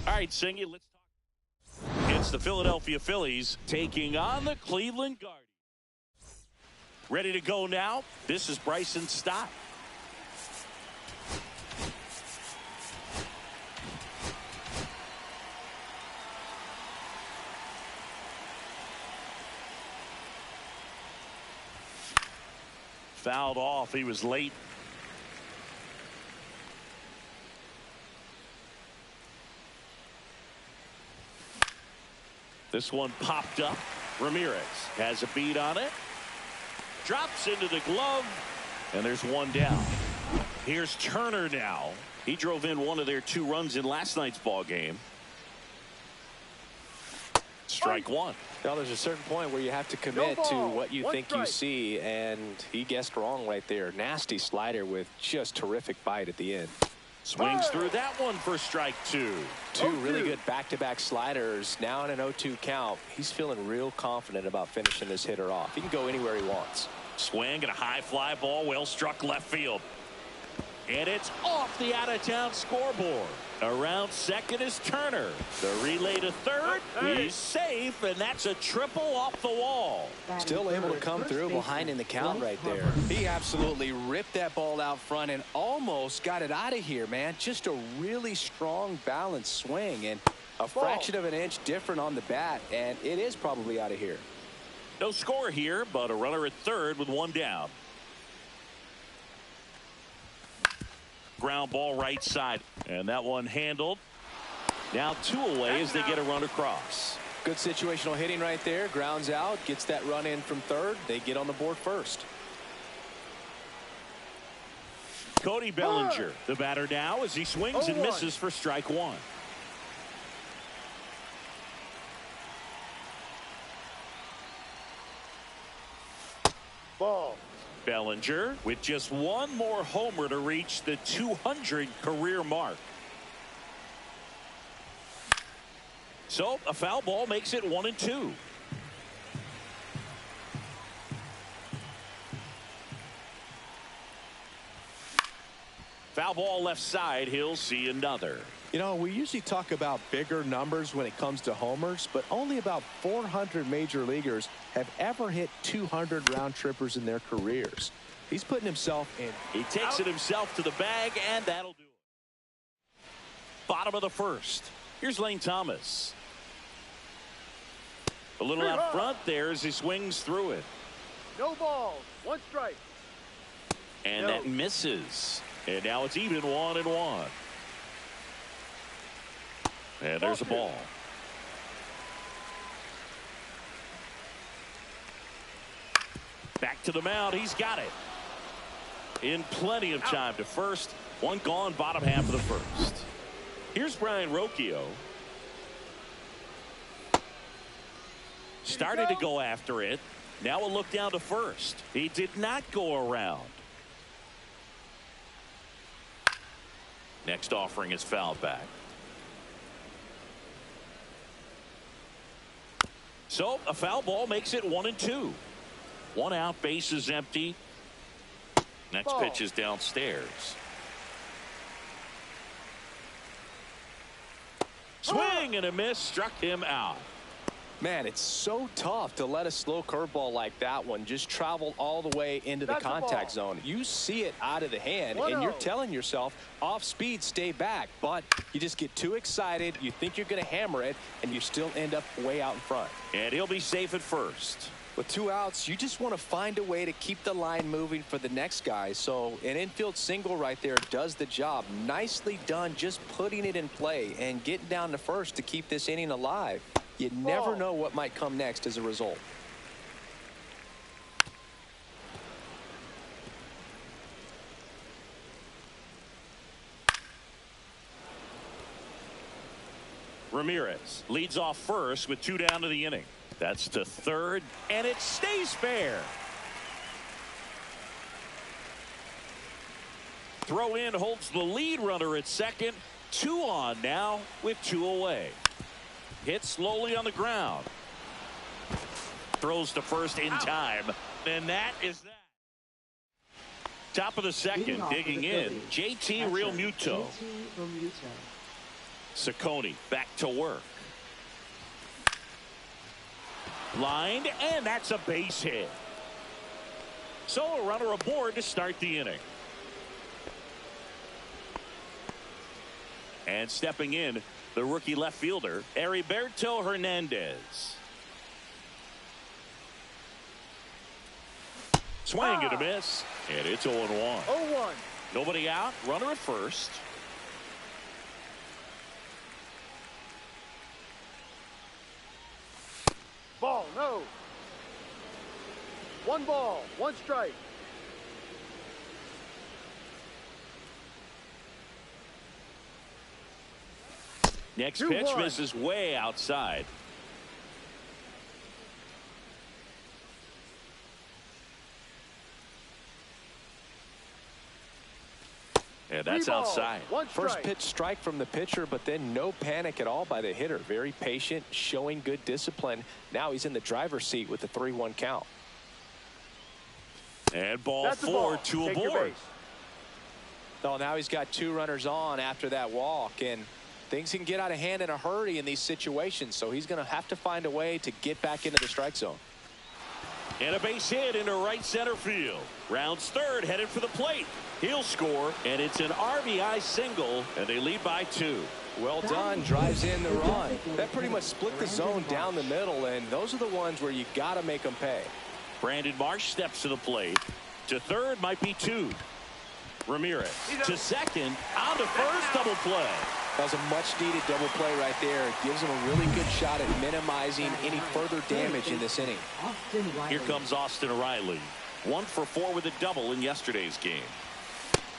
All right, Singy, let's talk. It's the Philadelphia Phillies taking on the Cleveland Guardians. Ready to go now? This is Bryson Stott. Fouled off. He was late. This one popped up. Ramirez has a beat on it. Drops into the glove. And there's one down. Here's Turner now. He drove in one of their 2 runs in last night's ball game. Strike one. Well, there's a certain point where you have to commit to what you think you see, and he guessed wrong right there. Nasty slider with just terrific bite at the end. Swings through that one for strike 2. 2 really good back-to-back sliders. Now in an 0-2 count. He's feeling real confident about finishing this hitter off. He can go anywhere he wants. Swing and a high fly ball, well struck left field. And it's off the out-of-town scoreboard. Around second is Turner. The relay to third. He's safe, and that's a triple off the wall. Still able to come through behind in the count right there. He absolutely ripped that ball out front and almost got it out of here, man. Just a really strong, balanced swing, and a fraction of an inch different on the bat, and it is probably out of here. No score here, but a runner at third with one down. Ground ball right side, and that one handled. Now 2 away as they get a run across. Good situational hitting right there. Grounds out, gets that run in from third. They get on the board first. Cody Bellinger, the batter now, as he swings and misses for strike 1. Ball. Bellinger with just one more homer to reach the 200 career mark. So a foul ball makes it 1-2. Foul ball left side. He'll see another. You know, we usually talk about bigger numbers when it comes to homers, but only about 400 major leaguers have ever hit 200 round trippers in their careers. He's putting himself in. He takes it himself to the bag, and that'll do it. Bottom of the first. Here's Lane Thomas. A little out front there as he swings through it. No balls. 1 strike. And that misses. And now it's even 1-1. And there's a ball. Back to the mound. He's got it. In plenty of time to first. One gone, bottom half of the first. Here's Brian Rocchio. Started to go after it. Now a look down to first. He did not go around. Next offering is fouled back. So a foul ball makes it 1-2. 1 out, base is empty. Next pitch is downstairs. Swing and a miss, struck him out. Man, it's so tough to let a slow curveball like that one just travel all the way into the contact zone. You see it out of the hand, and you're telling yourself, off speed, stay back. But you just get too excited. You think you're going to hammer it, and you still end up way out in front. And he'll be safe at first. With 2 outs, you just want to find a way to keep the line moving for the next guy. So an infield single right there does the job. Nicely done, just putting it in play and getting down to first to keep this inning alive. You never know what might come next as a result. Ramirez leads off first with 2 down to the inning. That's to third, and it stays fair. Throw in holds the lead runner at second. 2 on now with 2 away. Hit slowly on the ground. Throws to first in time. And that is that. Top of the second, digging in, JT Realmuto. Ciccone back to work. Lined, and that's a base hit. So a runner aboard to start the inning. And stepping in, the rookie left fielder, Heriberto Hernandez. Swing and a miss, and it's 0-1. 0-1. Nobody out, runner at first. Ball, no. 1 ball, 1 strike. Next pitch misses way outside. And that's outside. First pitch strike from the pitcher, but then no panic at all by the hitter. Very patient, showing good discipline. Now he's in the driver's seat with the 3-1 count. And ball 4, 2 aboard. Oh, now he's got 2 runners on after that walk, and things can get out of hand in a hurry in these situations, so he's going to have to find a way to get back into the strike zone. And a base hit into right center field. Rounds third, headed for the plate. He'll score, and it's an RBI single, and they lead by 2. Well done, drives in the run. That pretty much split the zone down the middle, and those are the ones where you got to make them pay. Brandon Marsh steps to the plate. To third might be 2. Ramirez to second, on to first, double play. That was a much-needed double play right there. It gives him a really good shot at minimizing any further damage in this inning. Here comes Austin Riley. 1 for 4 with a double in yesterday's game.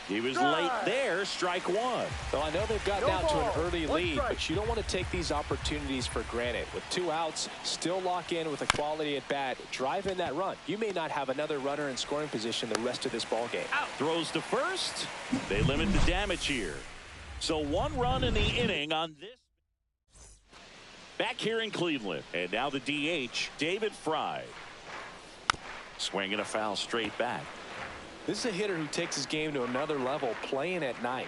He was late there, strike 1. Well, I know they've gotten out to an early lead, but you don't want to take these opportunities for granted. With 2 outs, still lock in with a quality at bat, drive in that run. You may not have another runner in scoring position the rest of this ball game. Throws to first. They limit the damage here. So 1 run in the inning on this. Back here in Cleveland, and now the DH, David Fry. Swinging a foul straight back. This is a hitter who takes his game to another level, playing at night.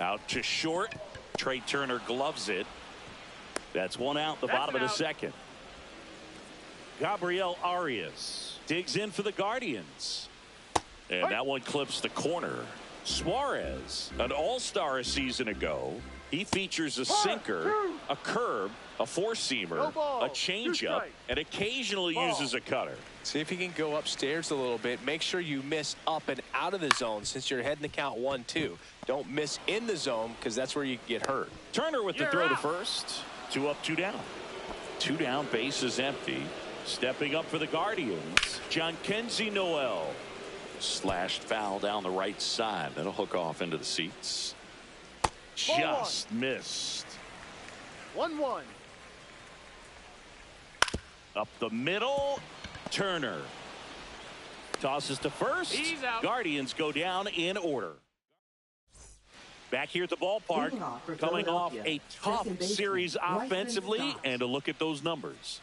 Out to short. Trey Turner gloves it. That's 1 out, the bottom of the second. Gabriel Arias digs in for the Guardians. And that one clips the corner. Suarez, an all-star a season ago. He features a sinker, a curve, a 4-seamer, a changeup, and occasionally uses a cutter. See if he can go upstairs a little bit. Make sure you miss up and out of the zone since you're heading to count 1-2. Don't miss in the zone because that's where you get hurt. Turner with the throw to first. 2 up, 2 down. 2 down, base is empty. Stepping up for the Guardians, Jhonkensy Noel. Slashed foul down the right side. That'll hook off into the seats. Just missed. 1-1. Up the middle. Turner tosses to first. He's out. Guardians go down in order. Back here at the ballpark, coming off a tough series offensively, and a look at those numbers.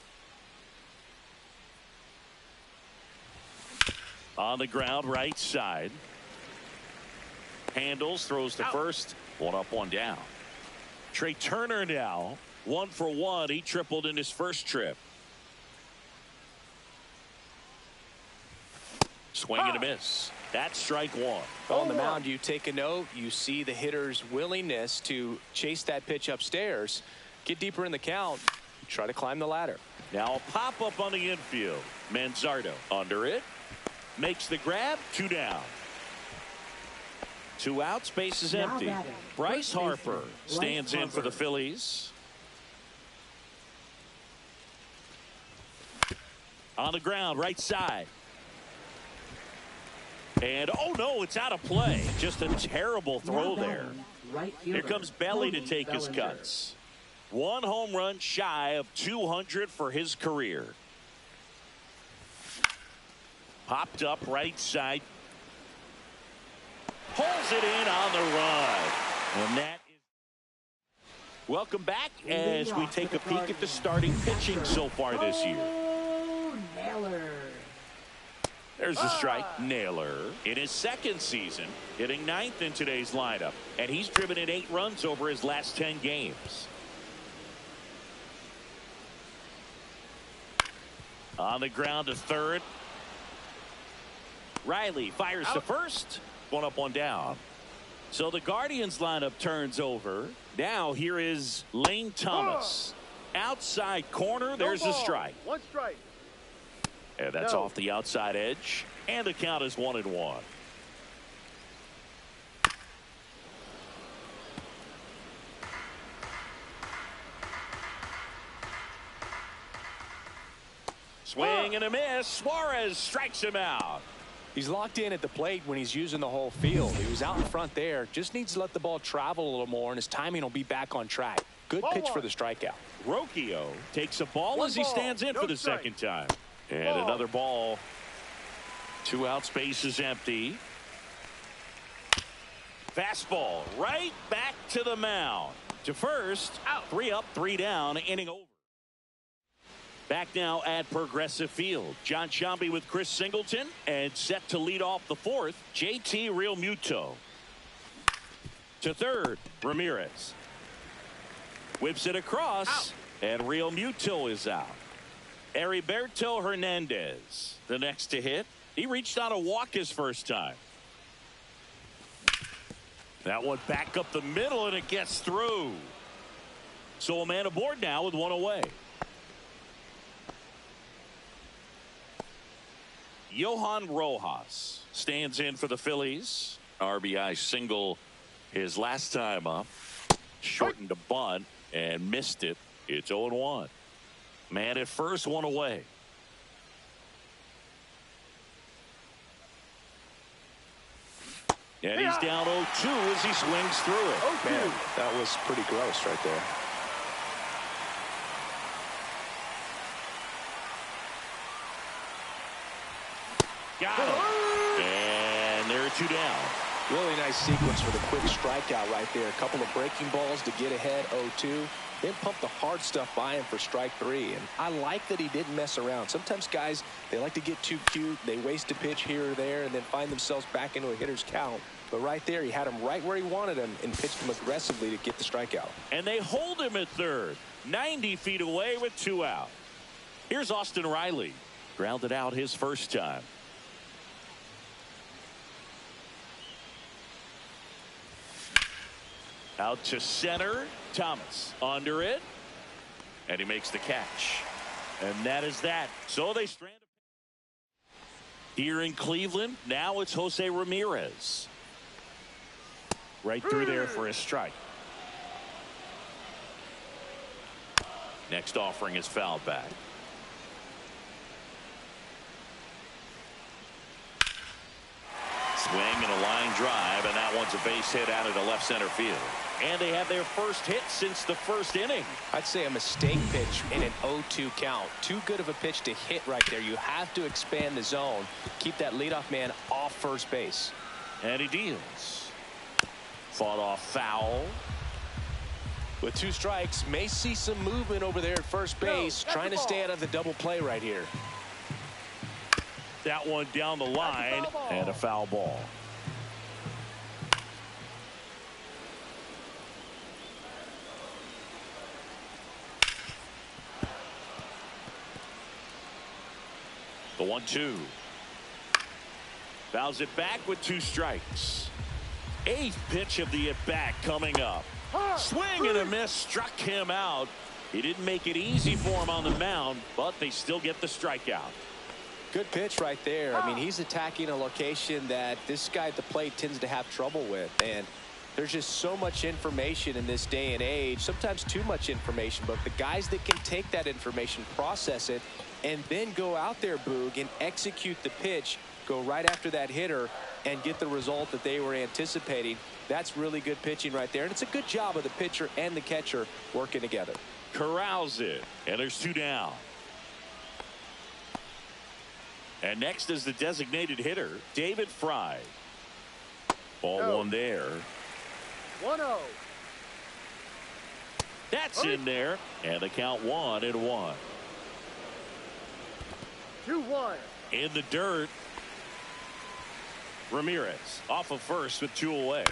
On the ground, right side. Handles, throws to first. 1 up, 1 down. Trey Turner now 1 for 1. He tripled in his first trip. Swing and a miss. That's strike 1. On the mound, you take a note. You see the hitter's willingness to chase that pitch upstairs, get deeper in the count, try to climb the ladder. Now a pop up on the infield. Manzardo under it. Makes the grab. 2 down. 2 outs, base is empty. Bryce Harper stands in for the Phillies. On the ground, right side. And oh no, it's out of play. Just a terrible throw there. Here comes Belly to take his cuts. 1 home run shy of 200 for his career. Popped up right side. Pulls it in on the run. And that is. Welcome back as we take a peek at the starting pitching so far this year. There's a strike. Naylor in his 2nd season, hitting 9th in today's lineup, and he's driven in 8 runs over his last 10 games. On the ground to third. Riley fires to first. 1 up, 1 down. So the Guardians lineup turns over. Now here is Lane Thomas. Outside corner. There's a strike. 1 strike. And that's off the outside edge. And the count is 1-1. Swing and a miss. Suarez strikes him out. He's locked in at the plate when he's using the whole field. He was out in front there. Just needs to let the ball travel a little more, and his timing will be back on track. Good pitch for the strikeout. Rocchio takes a ball as he stands in for the second time. And another ball. 2 outs, base is empty. Fastball right back to the mound. To first. 3 up, 3 down, inning over. Back now at Progressive Field. John Sciambi with Chris Singleton, and set to lead off the 4th, JT Realmuto. To third, Ramirez. Whips it across, and Realmuto is out. Heriberto Hernandez, the next to hit. He reached on a walk his first time. That one back up the middle, and it gets through. So a man aboard now with one away. Johan Rojas stands in for the Phillies. RBI single his last time up. Shortened a bunt and missed it. It's 0-1. Man at first, one away. And he's down 0-2 as he swings through it. Man, that was pretty gross right there. Got him. And there are two down. Really nice sequence for the quick strikeout right there. A couple of breaking balls to get ahead 0-2. Then pump the hard stuff by him for strike 3. And I like that he didn't mess around. Sometimes guys, they like to get too cute. They waste a pitch here or there and then find themselves back into a hitter's count. But right there, he had him right where he wanted him and pitched him aggressively to get the strikeout. And they hold him at third. 90 feet away with 2 out. Here's Austin Riley. Grounded out his first time. Out to center. Thomas under it. And he makes the catch. And that is that. So they strand here in Cleveland. Now it's Jose Ramirez. Right through there for a strike. Next offering is fouled back. Swing and a line drive, and that one's a base hit out of the left center field. And they have their first hit since the first inning. I'd say a mistake pitch in an 0-2 count. Too good of a pitch to hit right there. You have to expand the zone. Keep that leadoff man off first base. And he deals. Fought off foul. With 2 strikes, may see some movement over there at first base. Trying to stay out of the double play right here. That one down the line and a foul ball. The 1-2. Fouls it back with 2 strikes. 8th pitch of the at-bat coming up. Swing and a miss, struck him out. He didn't make it easy for him on the mound, but they still get the strikeout. Good pitch right there. I mean, he's attacking a location that this guy at the plate tends to have trouble with. And there's just so much information in this day and age, sometimes too much information. But the guys that can take that information, process it, and then go out there, Boog, and execute the pitch, go right after that hitter, and get the result that they were anticipating. That's really good pitching right there. And it's a good job of the pitcher and the catcher working together. Corrals it, and there's 2 down. And next is the designated hitter, David Fry. Ball 1 there. 1-0. That's in there, and the count 1-1. 2-1. In the dirt. Ramirez off of first with 2 away.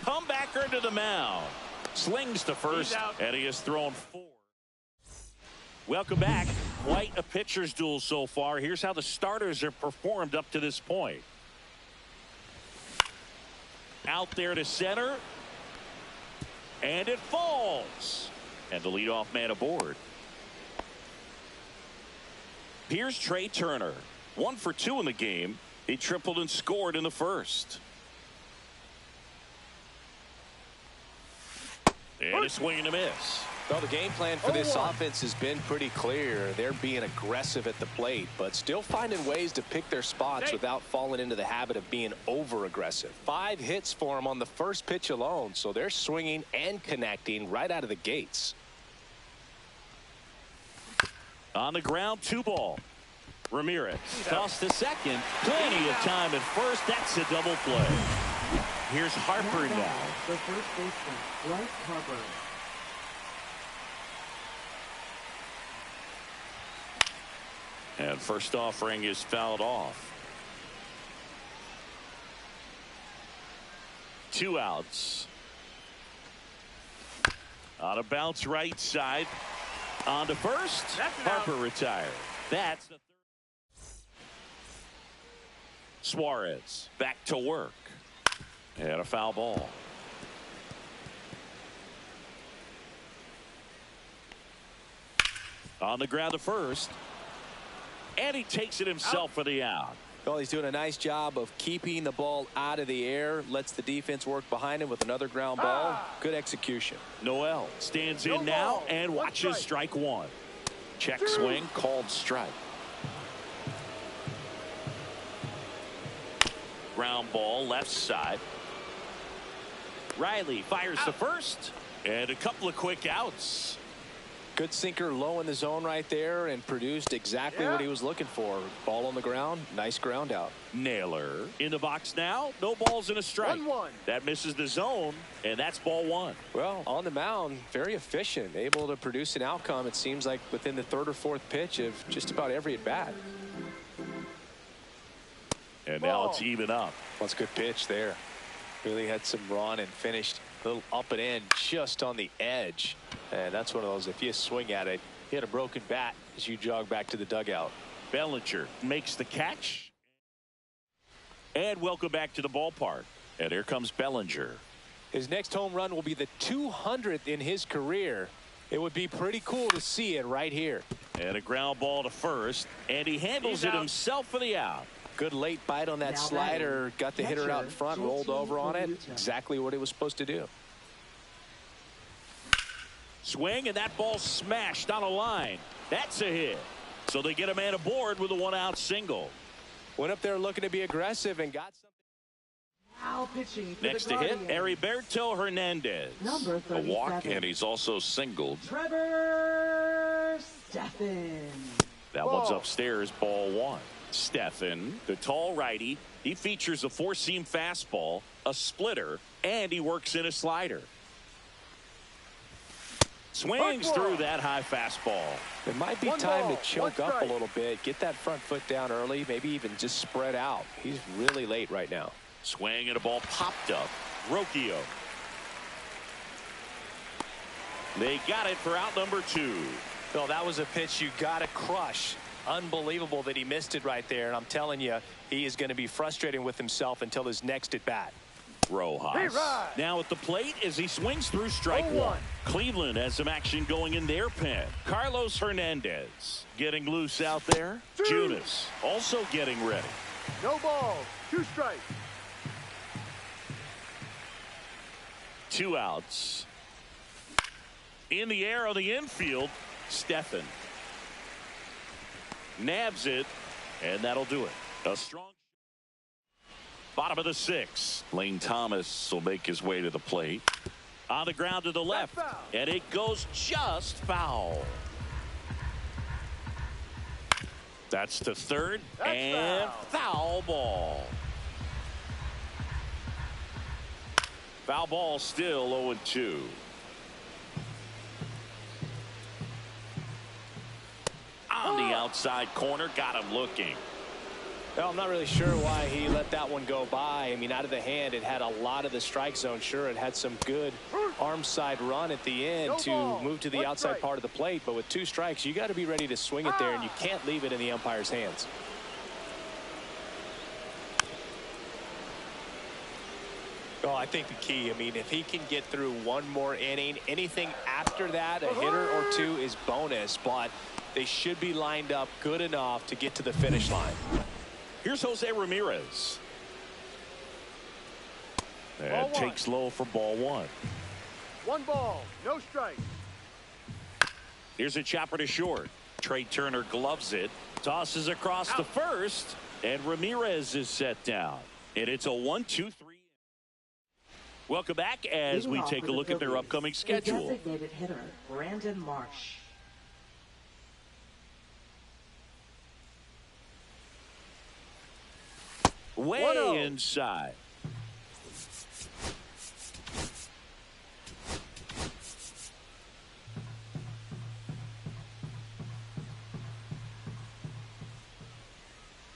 Comebacker to the mound. Slings to first, and he has thrown 4. Welcome back. Quite a pitcher's duel so far. Here's how the starters have performed up to this point. Out there to center. And it falls. And the leadoff man aboard. Here's Trey Turner. 1 for 2 in the game. He tripled and scored in the first. And a swing and a miss. Well, the game plan for this offense has been pretty clear. They're being aggressive at the plate, but still finding ways to pick their spots without falling into the habit of being over-aggressive. 5 hits for them on the first pitch alone, so they're swinging and connecting right out of the gates. On the ground, 2 ball. Ramirez tossed to second. Plenty of time at first. That's a double play. Here's Harper now. The first baseman, Bryce Harper. And first offering is fouled off. 2 outs. On a bounce right side. On to first. Harper retired. That's the third. Suarez back to work. And a foul ball. On the ground to first. And he takes it himself for the out. Well, he's doing a nice job of keeping the ball out of the air. Lets the defense work behind him with another ground ball. Good execution. Noel stands in now and watches strike one. Check swing, called strike. Ground ball left side. Riley fires the first. And a couple of quick outs. Good sinker low in the zone right there and produced exactly what he was looking for. Ball on the ground. Nice ground out. Naylor in the box now. No balls and a strike. 1-1. That misses the zone, and that's ball one. Well, on the mound, very efficient. Able to produce an outcome, it seems like, within the third or fourth pitch of just about every at-bat. And now it's even up. That's a good pitch there. Really had some run and finished a little up and in just on the edge. And that's one of those, if you swing at it, you had a broken bat as you jog back to the dugout. Bellinger makes the catch. And welcome back to the ballpark. And here comes Bellinger. His next home run will be the 200th in his career. It would be pretty cool to see it right here. And a ground ball to first. And he handles it himself for the out. Good late bite on that slider. Got the hitter out in front, rolled over on it. Exactly what he was supposed to do. Swing, and that ball smashed on a line. That's a hit. So they get a man aboard with a one-out single. Went up there looking to be aggressive and got something. Now pitching for Next the to hit, Guardians. Heriberto Hernandez. Number 37. A walk, and he's also singled. Trevor Stephan. That one's upstairs, ball one. Stephan, the tall righty, he features a four-seam fastball, a splitter, and he works in a slider. Swings through that high fastball. It might be time to choke up a little bit, get that front foot down early, maybe even just spread out. He's really late right now. Swing and a ball popped up. Rocchio. They got it for out number two. Well, that was a pitch you got to crush. Unbelievable that he missed it right there. And I'm telling you, he is going to be frustrated with himself until his next at bat. Rojas now at the plate as he swings through strike one. Cleveland has some action going in their pen. Carlos Hernandez getting loose out there. Junis also getting ready. No ball. 2 strikes. 2 outs. In the air on the infield, Stephan nabs it, and that'll do it. A strong bottom of the 6th. Lane Thomas will make his way to the plate. On the ground to the left, and it goes just foul. That's to third, and foul ball. Foul ball still 0-2. On the outside corner, got him looking. Well, I'm not really sure why he let that one go by. I mean, out of the hand, it had a lot of the strike zone. Sure, it had some good arm side run at the end to move to the outside part of the plate. But with 2 strikes, you got to be ready to swing it there, and you can't leave it in the umpire's hands. Well, I think the key, I mean, if he can get through one more inning, anything after that, a hitter or 2 is bonus. But they should be lined up good enough to get to the finish line. Here's Jose Ramirez. And takes low for ball 1. 1 ball. No strike. Here's a chopper to short. Trey Turner gloves it. Tosses across the first. And Ramirez is set down. And it's a 1-2-3. Welcome back as we take a look at their upcoming schedule. Designated hitter, Brandon Marsh. Way inside.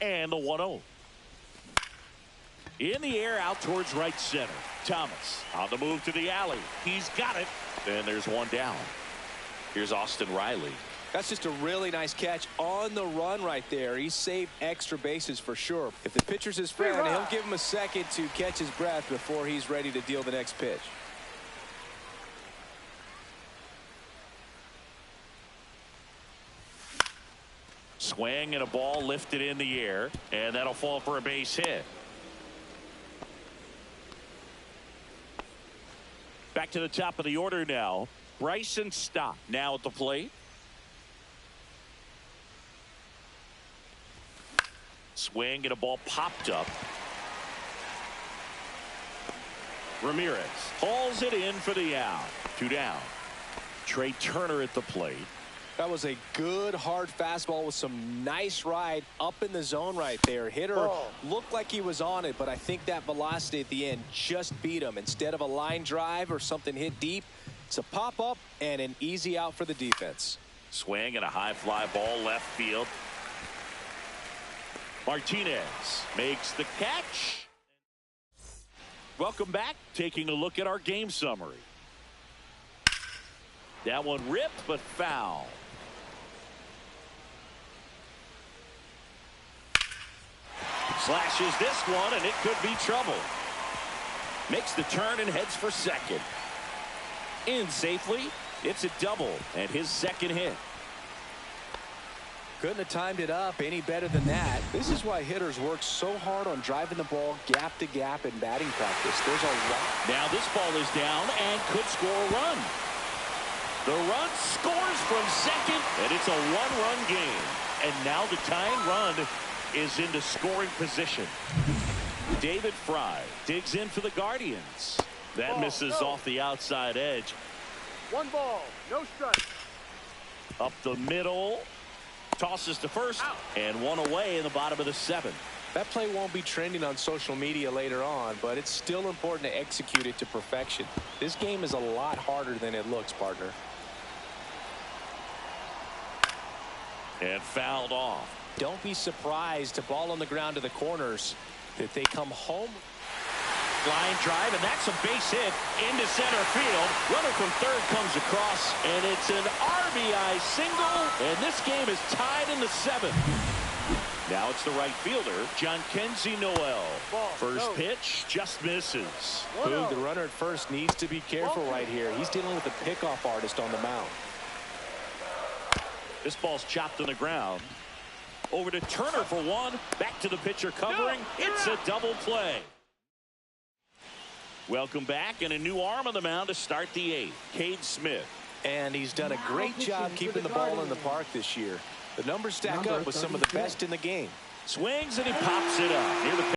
And the 1-0. In the air out towards right center. Thomas on the move to the alley. He's got it. And there's one down. Here's Austin Riley. That's just a really nice catch on the run right there. He saved extra bases for sure. If the pitcher's his friend, he'll give him a second to catch his breath before he's ready to deal the next pitch. Swing and a ball lifted in the air, and that'll fall for a base hit. Back to the top of the order now. Bryson Stott now at the plate. Swing and a ball popped up. Ramirez hauls it in for the out. 2 down. Trey Turner at the plate. That was a good hard fastball with some nice ride up in the zone right there. Hitter looked like he was on it, but I think that velocity at the end just beat him. Instead of a line drive or something hit deep, it's a pop up and an easy out for the defense. Swing and a high fly ball left field. Martinez makes the catch. Welcome back. Taking a look at our game summary. That one ripped but foul. Slashes this one, and it could be trouble. Makes the turn and heads for second. In safely. It's a double and his second hit. Couldn't have timed it up any better than that. This is why hitters work so hard on driving the ball gap to gap in batting practice. There's a lot. Now this ball is down and could score a run. The run scores from second, and it's a one-run game. And now the tying run is into scoring position. David Fry digs in for the Guardians. That misses off the outside edge. 1 ball, no strike. Up the middle. Tosses to first, and one away in the bottom of the 7th. That play won't be trending on social media later on, but it's still important to execute it to perfection. This game is a lot harder than it looks, partner. And fouled off. Don't be surprised to ball on the ground to the corners that they come home. Line drive, and that's a base hit into center field. Runner from third comes across, and it's an RBI single, and this game is tied in the 7th. Now it's the right fielder, John Kenzie Noel. First pitch just misses. Boog, the runner at first needs to be careful right here. He's dealing with a pickoff artist on the mound. This ball's chopped on the ground. Over to Turner for one. Back to the pitcher covering. It's a double play. Welcome back, and a new arm on the mound to start the 8th. Cade Smith. And he's done a great job keeping the ball in the park this year. The numbers stack up with some of the best in the game. Swings, and he pops it up near the